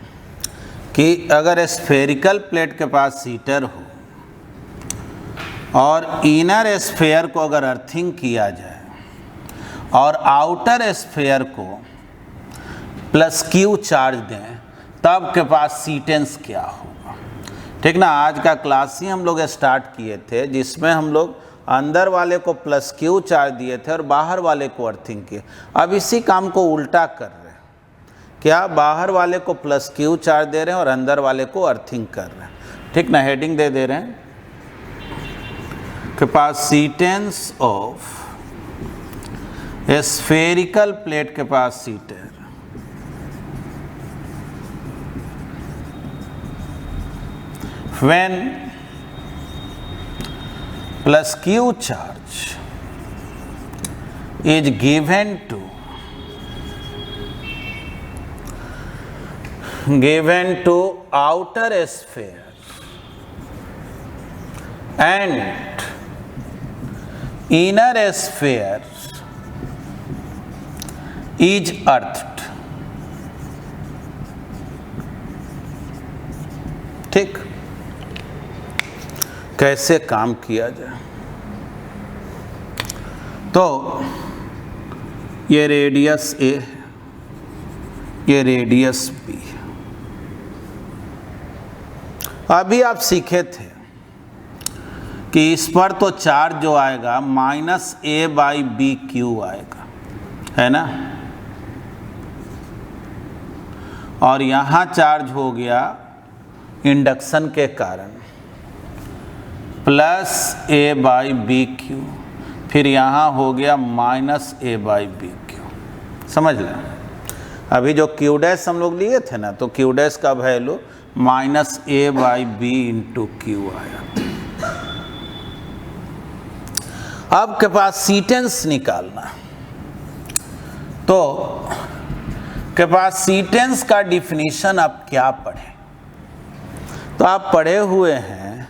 कि अगर स्फेरिकल प्लेट के पास हीटर हो और इनर स्फीयर को अगर अर्थिंग किया जाए और आउटर स्फीयर को प्लस क्यू चार्ज दें, तब कैपेसिटेंस क्या होगा। ठीक ना, आज का क्लास ही हम लोग स्टार्ट किए थे जिसमें हम लोग अंदर वाले को प्लस क्यू चार्ज दिए थे और बाहर वाले को अर्थिंग किए। अब इसी काम को उल्टा कर रहे हैं, क्या बाहर वाले को प्लस क्यू चार्ज दे रहे हैं और अंदर वाले को अर्थिंग कर रहे हैं। ठीक ना, हेडिंग दे रहे हैं capacitance of spherical plate capacitor when plus Q charge is given to outer sphere and inner sphere is earthed। ठीक, कैसे काम किया जाए। तो ये रेडियस ए है, ये रेडियस बी है। अभी आप सीखे थे कि इस पर तो चार्ज जो आएगा minus A by B Q आएगा, है ना, और यहाँ चार्ज हो गया इंडक्शन के कारण plus A by B Q, फिर यहाँ हो गया minus A by B Q. समझ लें, अभी जो क्यू डैश हम लोग लिए थे ना, तो क्यू डैश का value minus A by B into Q आया। अब कैपेसिटेंस निकालना, तो कैपेसिटेंस का डिफिनीशन आप क्या पढ़े, तो आप पढ़े हुए हैं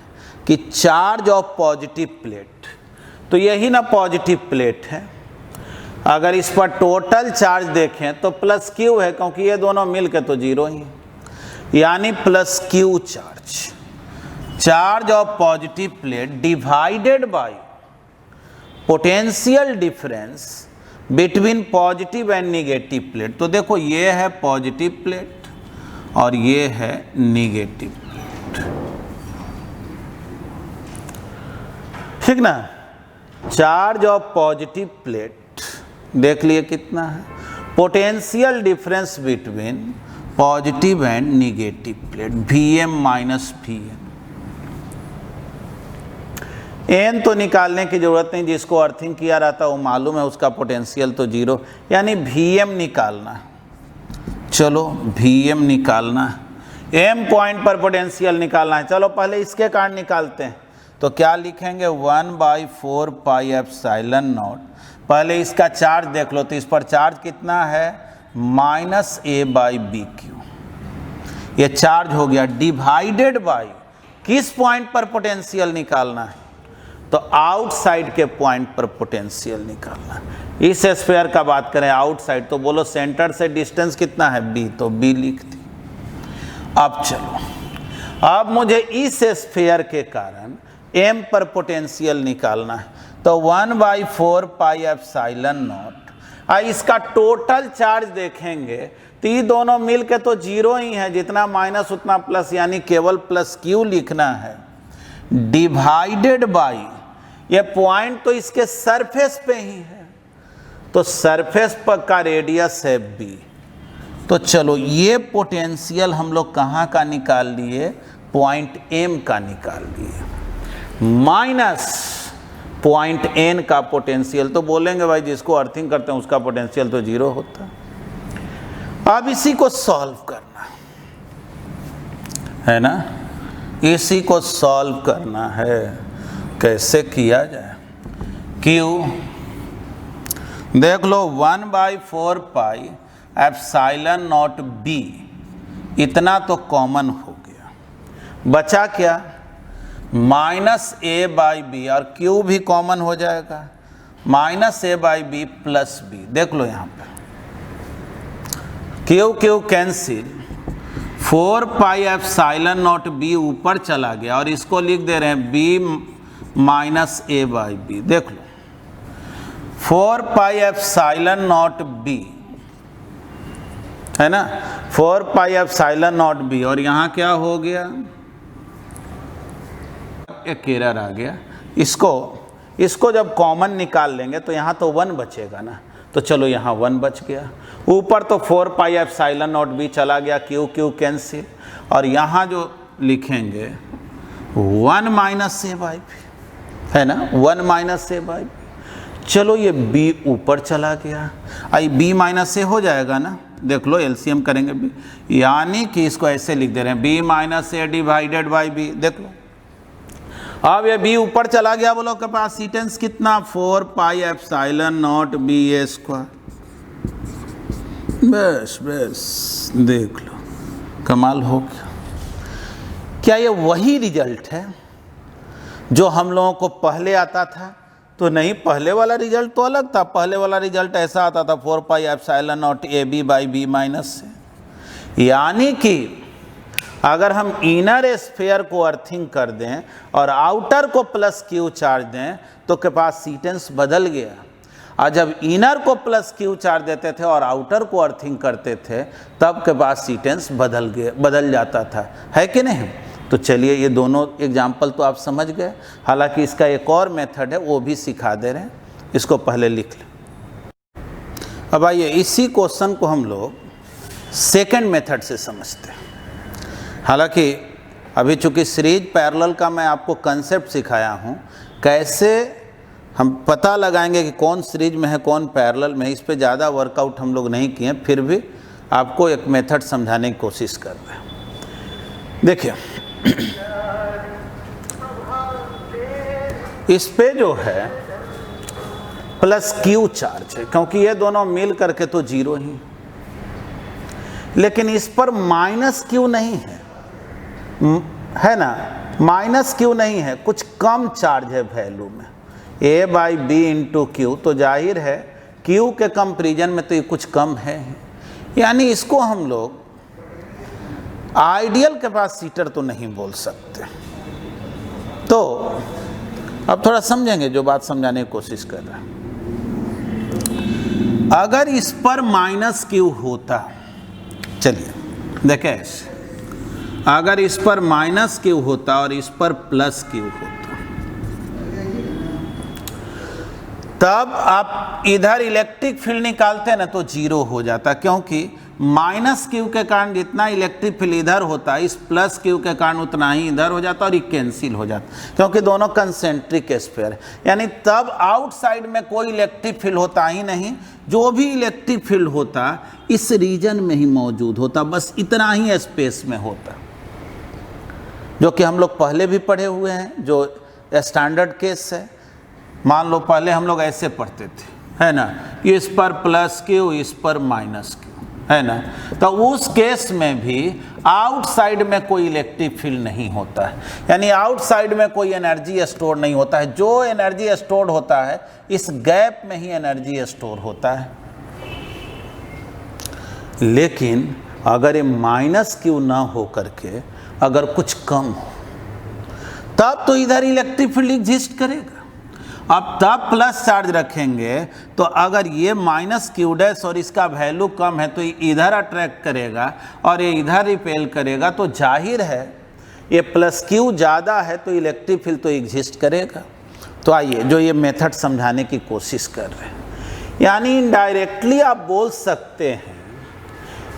कि चार्ज ऑफ पॉजिटिव प्लेट, तो यही ना पॉजिटिव प्लेट है। अगर इस पर टोटल चार्ज देखें तो प्लस क्यू है, क्योंकि ये दोनों मिलके तो जीरो ही है, यानी plus Q charge, charge of positive plate divided by potential difference between positive and negative plate. तो देखो ये है पॉजिटिव प्लेट और ये है निगेटिव प्लेट। ठीक ना, चार्ज ऑफ पॉजिटिव प्लेट देख लिए कितना है, potential difference between positive and negative plate Vm minus Vn। N तो निकालने की जरूरत नहीं, जिसको अर्थिंग किया रहता है वो मालूम है, उसका पोटेंशियल तो जीरो, यानी Vm निकालना है। चलो Vm निकालना है, m पॉइंट पर पोटेंशियल निकालना है। चलो पहले इसके कारण निकालते हैं, तो क्या लिखेंगे 1/4 पाई एप्सिलॉन नॉट। पहले इसका चार्ज देख लो, तो इस पर चार्ज कितना है minus A by B Q, ये चार्ज हो गया डिवाइडेड बाई किस पॉइंट पर पोटेंशियल निकालना है, तो आउटसाइड के पॉइंट पर पोटेंशियल निकालना है। इस स्फीयर का बात करें आउटसाइड, तो बोलो सेंटर से डिस्टेंस कितना है b, तो b लिख दी। अब चलो, अब मुझे इस स्फीयर के कारण m पर पोटेंशियल निकालना है, तो 1/4 पाई एप्सिलॉन नॉट। इसका टोटल चार्ज देखेंगे तो ये दोनों मिल के तो जीरो ही है, जितना माइनस उतना प्लस, यानी केवल प्लस क्यू लिखना है। डिवाइडेड बाई, ये पॉइंट तो इसके सरफेस पे ही है, तो सरफेस पर का रेडियस है b। तो चलो ये पोटेंशियल हम लोग कहाँ का निकाल लिए, पॉइंट m का निकाल लिए, माइनस पॉइंट n का पोटेंशियल। तो बोलेंगे भाई जिसको अर्थिंग करते हैं उसका पोटेंशियल तो 0 होता है। अब इसी को सॉल्व करना है ना, इसी को सॉल्व करना है। कैसे किया जाए, Q देख लो 1/4 पाई एप्सिलॉन नॉट b, इतना तो कॉमन हो गया, बचा क्या -a/b, और Q भी कॉमन हो जाएगा, -a/b प्लस b। देख लो यहाँ पर Q cancel, 4 pi epsilon not b ऊपर चला गया, और इसको लिख दे रहे हैं b माइनस a/b। देख लो 4 पाई एप्सिलॉन नॉट b है ना, 4 पाई एप्सिलॉन नॉट b, और यहाँ क्या हो गया, एक एरर आ गया। इसको जब कॉमन निकाल लेंगे तो यहाँ तो 1 बचेगा ना, तो चलो यहाँ 1 बच गया। ऊपर तो 4 पाई एप्सिलॉन नॉट b चला गया, Q कैंसिल, और यहाँ जो लिखेंगे 1 माइनस a/b है ना, 1 माइनस a/b। चलो ये b ऊपर चला गया, आई b माइनस a हो जाएगा ना, देख लो एलसीएम करेंगे b, यानी कि इसको ऐसे लिख दे रहे हैं b minus a divided by b। देख लो अब ये b ऊपर चला गया, बोलो कैपेसिटेंस कितना, 4 पाई एप्सिलॉन नॉट b²। बस बस देख लो, कमाल हो गया। क्या ये वही रिजल्ट है जो हम लोगों को पहले आता था? तो नहीं, पहले वाला रिजल्ट तो अलग था। पहले वाला रिजल्ट ऐसा आता था 4 pi epsilon not ab by b minus से, यानी कि अगर हम इनर स्फीयर को अर्थिंग कर दें और आउटर को प्लस Q चार्ज दें तो कैपेसिटेंस बदल गया, और जब इनर को प्लस Q चार्ज देते थे और आउटर को अर्थिंग करते थे तब कैपेसिटेंस बदल जाता था, है कि नहीं। तो चलिए ये दोनों एग्जाम्पल तो आप समझ गए, हालांकि इसका एक और मेथड है वो भी सिखा दे रहे हैं, इसको पहले लिख लें। अब आइए इसी क्वेश्चन को हम लोग सेकंड मेथड से समझते हैं। हालांकि अभी चूंकि सीरीज पैरेलल का मैं आपको कंसेप्ट सिखाया हूँ, कैसे हम पता लगाएंगे कि कौन सीरीज में है कौन पैरेलल में है, इस पे ज़्यादा वर्कआउट हम लोग नहीं किए, फिर भी आपको एक मेथड समझाने की कोशिश कर रहे हैं। देखिए इस पे जो है प्लस Q चार्ज है, क्योंकि ये दोनों मिल करके तो 0 ही, लेकिन इस पर माइनस Q नहीं है ना, माइनस Q नहीं है, कुछ कम चार्ज है वैल्यू में, a/b इंटू Q, तो जाहिर है Q के कंपेरिजन में तो ये कुछ कम है, यानी इसको हम लोग आइडियल कैपेसिटर तो नहीं बोल सकते। तो अब थोड़ा समझेंगे जो बात समझाने की कोशिश कर रहे हैं। अगर इस पर माइनस Q होता, चलिए देखें ऐसे, अगर इस पर माइनस Q होता और इस पर प्लस Q होता, तब आप इधर इलेक्ट्रिक फील्ड निकालते हैं ना तो 0 हो जाता, क्योंकि माइनस Q के कारण जितना इलेक्ट्रिक फील्ड इधर होता है, इस प्लस Q के कारण उतना ही इधर हो जाता और ये कैंसिल हो जाता, क्योंकि दोनों कंसेंट्रिक स्फीयर है। यानी तब आउटसाइड में कोई इलेक्ट्रिक फील्ड होता ही नहीं, जो भी इलेक्ट्रिक फील्ड होता इस रीजन में ही मौजूद होता, बस इतना ही स्पेस में होता, जो कि हम लोग पहले भी पढ़े हुए हैं, जो स्टैंडर्ड केस है। मान लो पहले हम लोग ऐसे पढ़ते थे, है ना, इस पर प्लस Q, इस पर माइनस Q, है ना, तो उस केस में भी आउटसाइड में कोई इलेक्ट्रिक फील्ड नहीं होता है, यानी आउटसाइड में कोई एनर्जी स्टोर नहीं होता है। जो एनर्जी स्टोर होता है इस गैप में ही एनर्जी स्टोर होता है। लेकिन अगर ये माइनस Q ना हो करके अगर कुछ कम हो, तब तो इधर इलेक्ट्रिक फील्ड एग्जिस्ट करेगा। अब तब प्लस चार्ज रखेंगे तो अगर ये माइनस Q डैश और इसका वैल्यू कम है तो ये इधर अट्रैक्ट करेगा और ये इधर रिपेल करेगा, तो जाहिर है ये प्लस क्यू ज़्यादा है तो इलेक्ट्रिक फील्ड तो एग्जिस्ट करेगा। तो आइए जो ये मेथड समझाने की कोशिश कर रहे हैं, यानी इनडायरेक्टली आप बोल सकते हैं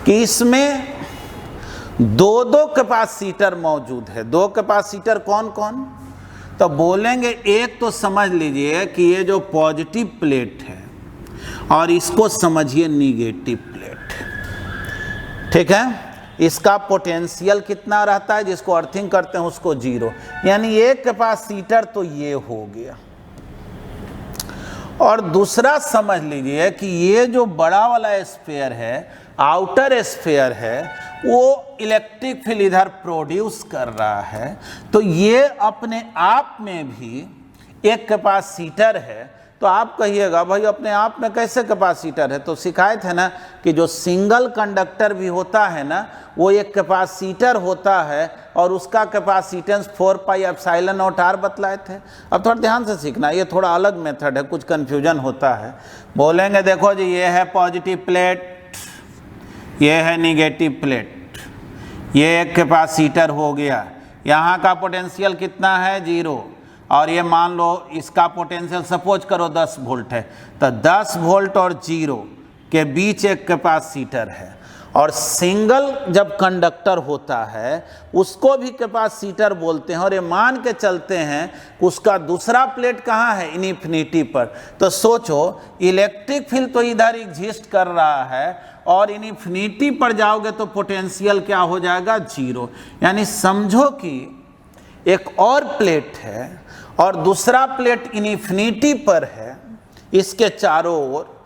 कि इसमें दो कैपेसिटर मौजूद है। दो कैपेसिटर कौन कौन? तो बोलेंगे एक तो समझ लीजिए कि ये जो पॉजिटिव प्लेट है और इसको समझिए निगेटिव प्लेट, ठीक है। इसका पोटेंशियल कितना रहता है, जिसको अर्थिंग करते हैं उसको 0, यानी एक कैपेसिटर तो ये हो गया। और दूसरा समझ लीजिए कि ये जो बड़ा वाला स्फीयर है, आउटर स्फीयर है, वो इलेक्ट्रिक फील्ड इधर प्रोड्यूस कर रहा है। तो ये अपने आप में भी एक कैपेसिटर है। तो आप कहिएगा भाई अपने आप में कैसे कैपेसिटर है? तो सिखाए थे ना कि जो सिंगल कंडक्टर भी होता है ना, वो एक कैपेसिटर होता है और उसका capacitance 4 pi epsilon naught R बतलाए थे। अब थोड़ा ध्यान से सीखना, ये थोड़ा अलग मेथड है, कुछ कन्फ्यूजन होता है। बोलेंगे देखो जी ये है पॉजिटिव प्लेट, ये है निगेटिव प्लेट, ये एक कैपेसिटर हो गया। यहाँ का पोटेंशियल कितना है? 0। और ये मान लो इसका पोटेंशियल सपोज करो 10 वोल्ट है, तो 10 वोल्ट और 0 के बीच एक कैपेसिटर है। और सिंगल जब कंडक्टर होता है उसको भी कैपेसिटर बोलते हैं। और ये मान के चलते हैं उसका दूसरा प्लेट कहाँ है? इन्फिनिटी पर। तो सोचो इलेक्ट्रिक फील्ड तो इधर एग्जिस्ट कर रहा है और इन्फिनिटी पर जाओगे तो पोटेंशियल क्या हो जाएगा? 0। यानी समझो कि एक और प्लेट है और दूसरा प्लेट इन्फिनिटी पर है इसके चारों ओर।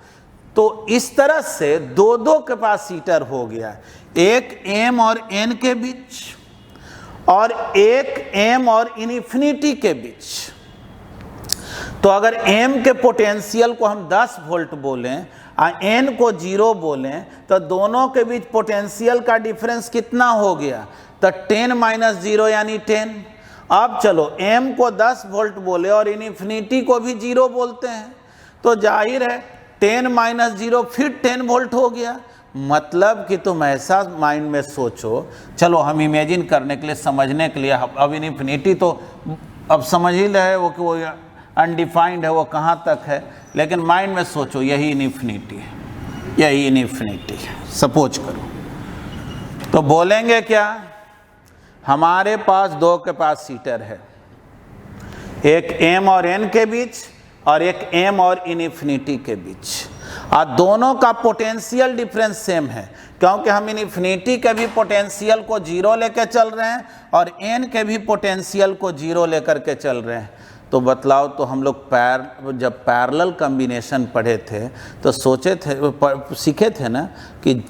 तो इस तरह से दो कैपेसिटर हो गया, एक m और n के बीच और एक m और इन्फिनिटी के बीच। तो अगर m के पोटेंशियल को हम 10 वोल्ट बोलें और n को 0 बोलें तो दोनों के बीच पोटेंशियल का डिफरेंस कितना हो गया? तो 10 - 0 यानी 10। अब चलो m को 10 वोल्ट बोले और इन्फिनिटी को भी 0 बोलते हैं, तो जाहिर है 10 - 0 फिर 10 वोल्ट हो गया। मतलब कि तुम ऐसा माइंड में सोचो, चलो हम इमेजिन करने के लिए, समझने के लिए, अब इन्फिनिटी तो अब समझ ही रहे वो कि वो अनडिफाइंड है, वो कहाँ तक है, लेकिन माइंड में सोचो यही इन्फिनिटी है, यही इन्फिनिटी है, सपोज करो। तो बोलेंगे क्या? हमारे पास दो कैपेसिटर है, एक m और n के बीच और एक m और इन्फिनिटी के बीच, और दोनों का पोटेंशियल डिफरेंस सेम है क्योंकि हम इन्फिनिटी के भी पोटेंशियल को 0 लेकर चल रहे हैं और n के भी पोटेंशियल को 0 लेकर के चल रहे हैं। तो बतलाओ, तो हम लोग जब पैरेलल कॉम्बिनेशन पढ़े थे तो सोचे थे, सीखे थे ना कि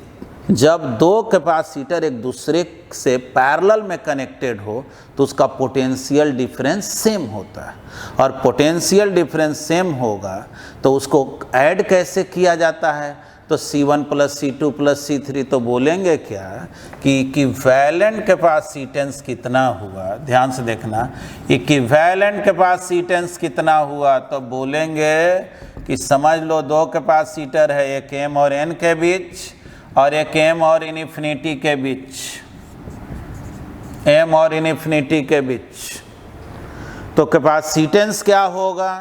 जब दो कैपेसिटर एक दूसरे से पैरेलल में कनेक्टेड हो तो उसका पोटेंशियल डिफरेंस सेम होता है, और पोटेंशियल डिफरेंस सेम होगा तो उसको ऐड कैसे किया जाता है? तो C1 + C2 + C3। तो बोलेंगे क्या कि इक्विवेलेंट कैपेसिटेंस कितना हुआ? ध्यान से देखना, इक्विवेलेंट कैपेसिटेंस कितना हुआ? तो बोलेंगे कि समझ लो दो कैपेसिटर है, एक m और n के बीच और एक m और इन्फिनिटी के बीच, m और इन्फिनिटी के बीच। तो कैपेसिटेंस क्या होगा?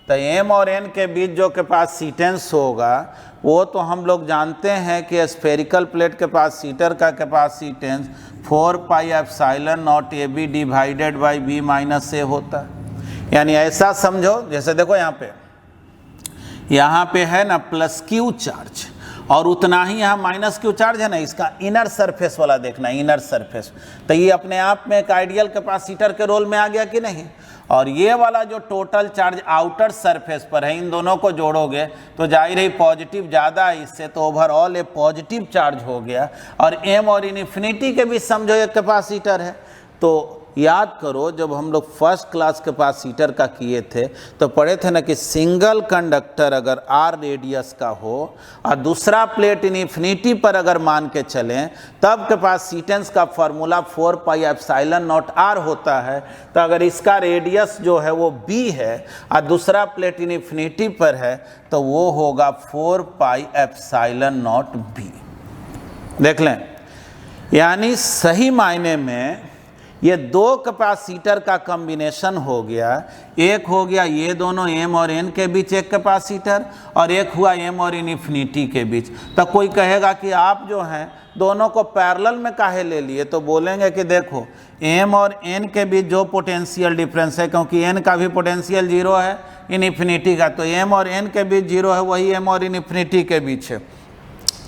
तो m और n के बीच जो कैपेसिटेंस होगा वो तो हम लोग जानते हैं कि स्फेरिकल प्लेट कैपेसिटर का capacitance 4 pi epsilon not AB divided by B - A होता है। यानी ऐसा समझो, जैसे देखो यहाँ पे है ना +Q चार्ज और उतना ही यहाँ -Q चार्ज है ना, इसका इनर सरफेस वाला देखना, इनर सरफेस। तो ये अपने आप में एक आइडियल कैपेसिटर के रोल में आ गया कि नहीं? और ये वाला जो टोटल चार्ज आउटर सरफेस पर है, इन दोनों को जोड़ोगे तो जाहिर है पॉजिटिव ज़्यादा है इससे, तो ओवरऑल ये पॉजिटिव चार्ज हो गया। और m और इन्फिनिटी के बीच समझो एक कैपेसिटर है। तो याद करो जब हम लोग फर्स्ट क्लास कैपेसिटर का किए थे तो पढ़े थे ना कि सिंगल कंडक्टर अगर r रेडियस का हो और दूसरा प्लेट इन्फिनिटी पर अगर मान के चलें तब कैपेसिटेंस का formula 4 pi epsilon not r होता है। तो अगर इसका रेडियस जो है वो b है और दूसरा प्लेट इन्फिनिटी पर है तो वो होगा 4 पाई एप्सिलॉन नॉट b। देख लें, यानी सही मायने में ये दो कैपेसिटर का कॉम्बिनेशन हो गया। एक हो गया ये दोनों m और n के बीच एक कैपेसिटर, और एक हुआ m और इन्फिनिटी के बीच। तो कोई कहेगा कि आप जो हैं दोनों को पैरेलल में काहे ले लिए, तो बोलेंगे कि देखो m और n के बीच जो पोटेंशियल डिफरेंस है, क्योंकि n का भी पोटेंशियल जीरो है, इन्फिनिटी का, तो m और n के बीच जीरो है, वही m और इन्फिनिटी के बीच है।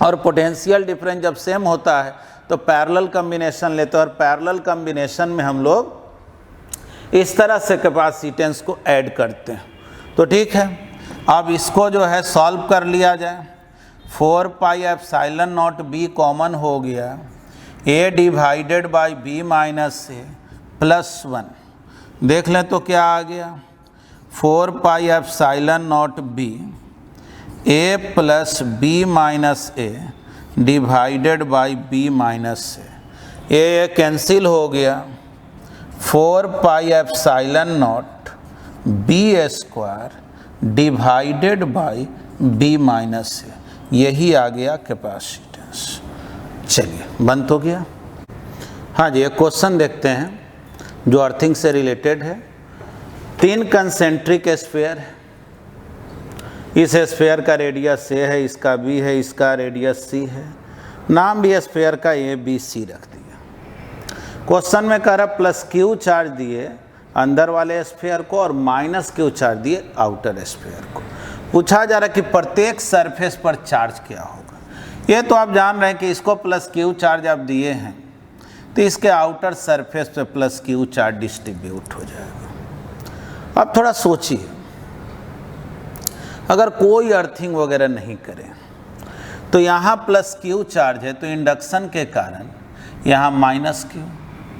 और पोटेंशियल डिफरेंस जब सेम होता है तो पैरेलल कॉम्बिनेशन लेते हैं, और पैरेलल कॉम्बिनेशन में हम लोग इस तरह से कैपेसिटेंस को ऐड करते हैं। तो ठीक है, अब इसको जो है सॉल्व कर लिया जाए। 4 pi epsilon not b common हो गया, a divided by b minus a plus 1। देख लें तो क्या आ गया, 4 pi epsilon not b a plus b minus a divided by b minus a। ये कैंसिल हो गया, 4 pi epsilon not b square divided by b minus a, यही आ गया कैपेसिटेंस। चलिए बंद हो गया। हाँ जी, एक क्वेश्चन देखते हैं जो अर्थिंग से रिलेटेड है। 3 कंसेंट्रिक स्फीयर है, इस स्फीयर का रेडियस a है, इसका b है, इसका रेडियस c है। नाम भी स्फीयर का a b c रख दिया। क्वेश्चन में कह रहा प्लस q चार्ज दिए अंदर वाले स्फीयर को और माइनस q चार्ज दिए आउटर स्फीयर को। पूछा जा रहा है कि प्रत्येक सरफेस पर चार्ज क्या होगा। ये तो आप जान रहे हैं कि इसको प्लस q चार्ज आप दिए हैं तो इसके आउटर सरफेस पे प्लस q चार्ज डिस्ट्रीब्यूट हो जाएगा। अब थोड़ा सोचिए, अगर कोई अर्थिंग वगैरह नहीं करें तो यहाँ प्लस q चार्ज है, तो इंडक्शन के कारण यहाँ minus q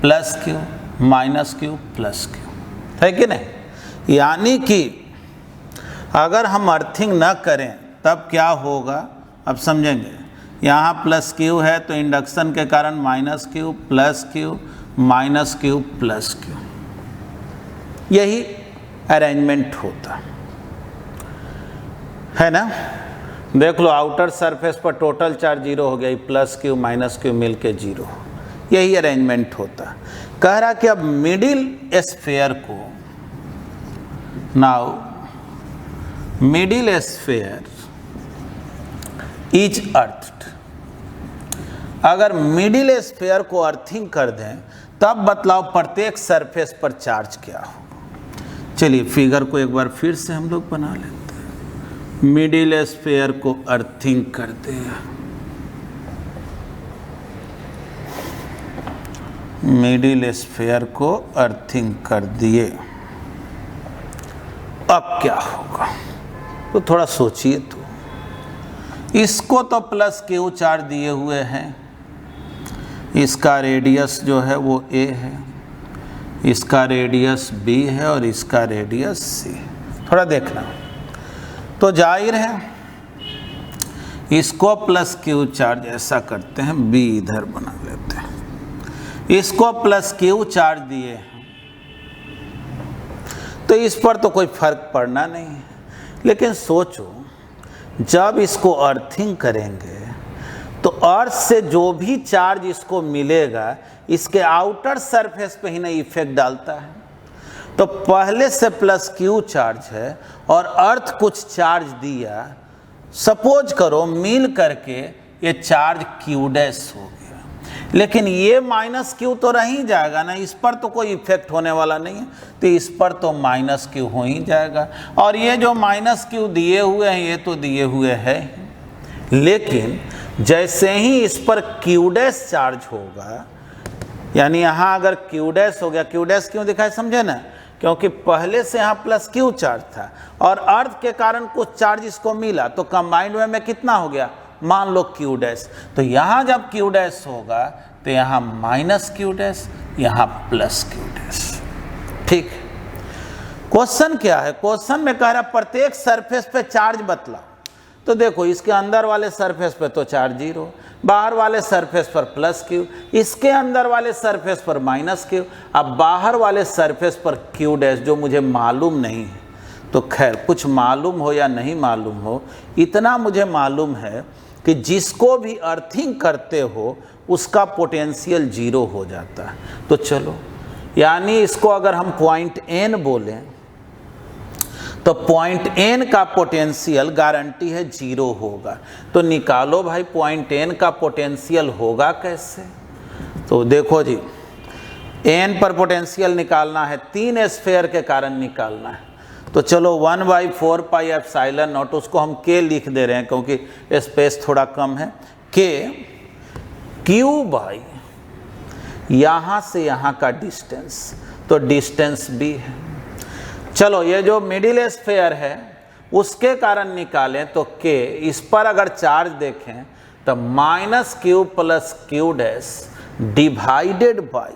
plus q minus q plus q है कि नहीं। यानी कि अगर हम अर्थिंग ना करें तब क्या होगा, अब समझेंगे। यहाँ प्लस q है तो इंडक्शन के कारण minus q plus q minus q plus q, यही अरेंजमेंट होता है ना। देख लो आउटर सरफेस पर टोटल चार्ज जीरो हो गया, प्लस q माइनस q मिल के जीरो, यही अरेंजमेंट होता। कह रहा कि अब मिडिल स्फीयर को, नाउ मिडिल स्फीयर इज अर्थड। अगर मिडिल स्फीयर को अर्थिंग कर दें तब बतलाओ प्रत्येक सरफेस पर चार्ज क्या होगा। चलिए फिगर को एक बार फिर से हम लोग बना लेते हैं। मिडिल स्फीयर को अर्थिंग करते हैं, मिडिल स्फीयर को अर्थिंग कर दिए। अब क्या होगा तो थोड़ा सोचिए। तो इसको तो प्लस q चार्ज दिए हुए हैं, इसका रेडियस जो है वो a है, इसका रेडियस b है और इसका रेडियस c। थोड़ा देखना तो जाहिर है इसको प्लस q चार्ज ऐसा करते हैं, b इधर बना लेते हैं। इसको प्लस q चार्ज दिए हैं तो इस पर तो कोई फर्क पड़ना नहीं है। लेकिन सोचो जब इसको अर्थिंग करेंगे तो अर्थ से जो भी चार्ज इसको मिलेगा इसके आउटर सरफेस पे ही ना इफेक्ट डालता है। तो पहले से प्लस q चार्ज है और अर्थ कुछ चार्ज दिया, सपोज करो मिल करके ये चार्ज q डैश हो गया, लेकिन ये माइनस q तो रह ही जाएगा ना, इस पर तो कोई इफेक्ट होने वाला नहीं है, तो इस पर तो माइनस q हो ही जाएगा। और ये जो माइनस q दिए हुए हैं ये तो दिए हुए हैं, लेकिन जैसे ही इस पर q डैश चार्ज होगा, यानी यहाँ अगर q डैश हो गया, q डैश क्यों दिखाए समझे ना, क्योंकि पहले से यहाँ प्लस q चार्ज था और अर्थ के कारण कुछ चार्ज इसको मिला, तो कंबाइंड वे में कितना हो गया, मान लो q डैश। तो यहाँ जब q डैश होगा तो यहाँ माइनस q डैश, यहाँ प्लस q डैश। ठीक, क्वेश्चन क्या है, क्वेश्चन में कह रहा प्रत्येक सरफेस पे चार्ज बतला। तो देखो इसके अंदर वाले सरफेस पे तो चार्ज जीरो, बाहर वाले सरफेस पर प्लस q, इसके अंदर वाले सरफेस पर माइनस q। अब बाहर वाले सरफेस पर q डैश जो मुझे मालूम नहीं है, तो खैर कुछ मालूम हो या नहीं मालूम हो, इतना मुझे मालूम है कि जिसको भी अर्थिंग करते हो उसका पोटेंशियल जीरो हो जाता है। तो चलो यानी इसको अगर हम पॉइंट एन बोलें तो पॉइंट एन का पोटेंशियल गारंटी है 0 होगा। तो निकालो भाई पॉइंट एन का पोटेंशियल होगा कैसे। तो देखो जी, एन पर पोटेंशियल निकालना है, 3 स्फेयर के कारण निकालना है। तो चलो 1/4 पाई एप्सिलॉन नॉट, उसको हम के लिख दे रहे हैं क्योंकि स्पेस थोड़ा कम है, के क्यू बाई यहाँ से यहाँ का डिस्टेंस, तो डिस्टेंस भी है। चलो ये जो मिडिल स्फेयर है उसके कारण निकालें तो के, इस पर अगर चार्ज देखें तो -q + q dash divided by,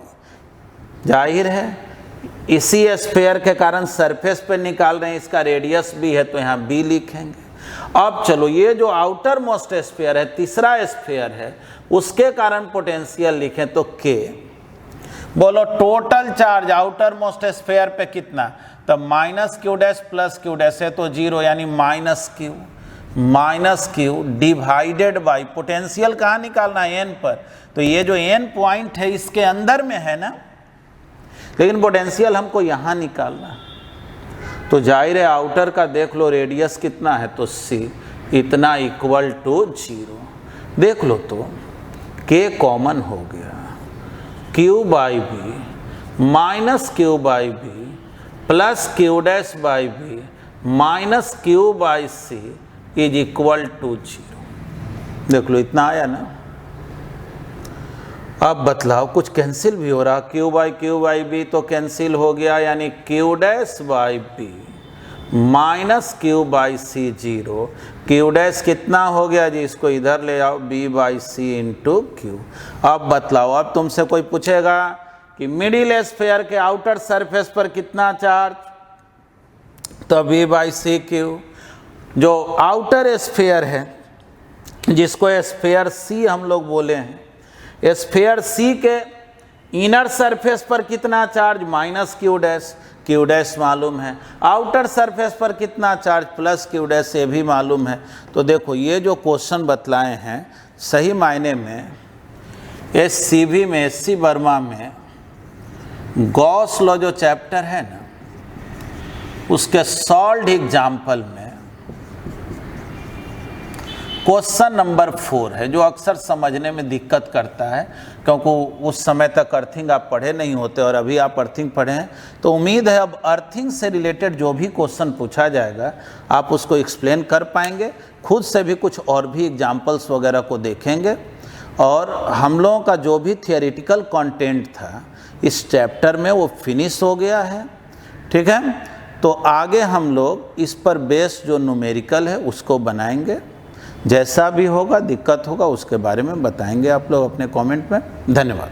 जाहिर है इसी स्फेयर के कारण सरफेस पे निकाल रहे हैं, इसका रेडियस भी है तो यहाँ b लिखेंगे। अब चलो ये जो आउटर मोस्ट स्फेयर है, तीसरा स्फेयर है, उसके कारण पोटेंशियल लिखें तो k। बोलो total charge outer most sphere पे कितना, तो -q डैश + q डैश है तो 0, यानी -q डिवाइडेड बाई, पोटेंशियल कहाँ निकालना है, n पर। तो ये जो n पॉइंट है इसके अंदर में है ना, लेकिन पोटेंशियल हमको यहाँ निकालना है। तो जाहिर है आउटर का देख लो रेडियस कितना है, तो c इतना = 0। देख लो तो k कॉमन हो गया, q/b -q/b + q dash by b -q/c = 0। देख लो इतना आया ना। अब बतलाओ कुछ कैंसिल भी हो रहा, q/b तो कैंसिल हो गया, यानी q dash by b -q/c 0। q dash कितना हो गया जी, इसको इधर ले आओ, b/c × q। अब बतलाओ, अब तुमसे कोई पूछेगा कि मिडिल स्फेयर के आउटर सरफेस पर कितना चार्ज, तो b/c q। जो आउटर स्फेयर है जिसको स्फेयर c हम लोग बोले हैं, स्फेयर c के इनर सरफेस पर कितना charge, -q dash, q dash मालूम है। आउटर सरफेस पर कितना चार्ज, +q डैश, ये भी मालूम है। तो देखो ये जो क्वेश्चन बतलाए हैं सही मायने में SCV में, SC वर्मा में गॉस लॉ जो चैप्टर है ना, उसके सॉल्व्ड एग्जाम्पल में क्वेश्चन नंबर 4 है, जो अक्सर समझने में दिक्कत करता है क्योंकि उस समय तक अर्थिंग आप पढ़े नहीं होते और अभी आप अर्थिंग पढ़े हैं। तो उम्मीद है अब अर्थिंग से रिलेटेड जो भी क्वेश्चन पूछा जाएगा आप उसको एक्सप्लेन कर पाएंगे, खुद से भी कुछ और भी एग्जाम्पल्स वगैरह को देखेंगे। और हम लोगों का जो भी थियोरेटिकल कंटेंट था इस चैप्टर में वो फिनिश हो गया है, ठीक है। तो आगे हम लोग इस पर बेस्ड जो न्यूमेरिकल है उसको बनाएंगे। जैसा भी होगा, दिक्कत होगा, उसके बारे में बताएंगे आप लोग अपने कमेंट में। धन्यवाद।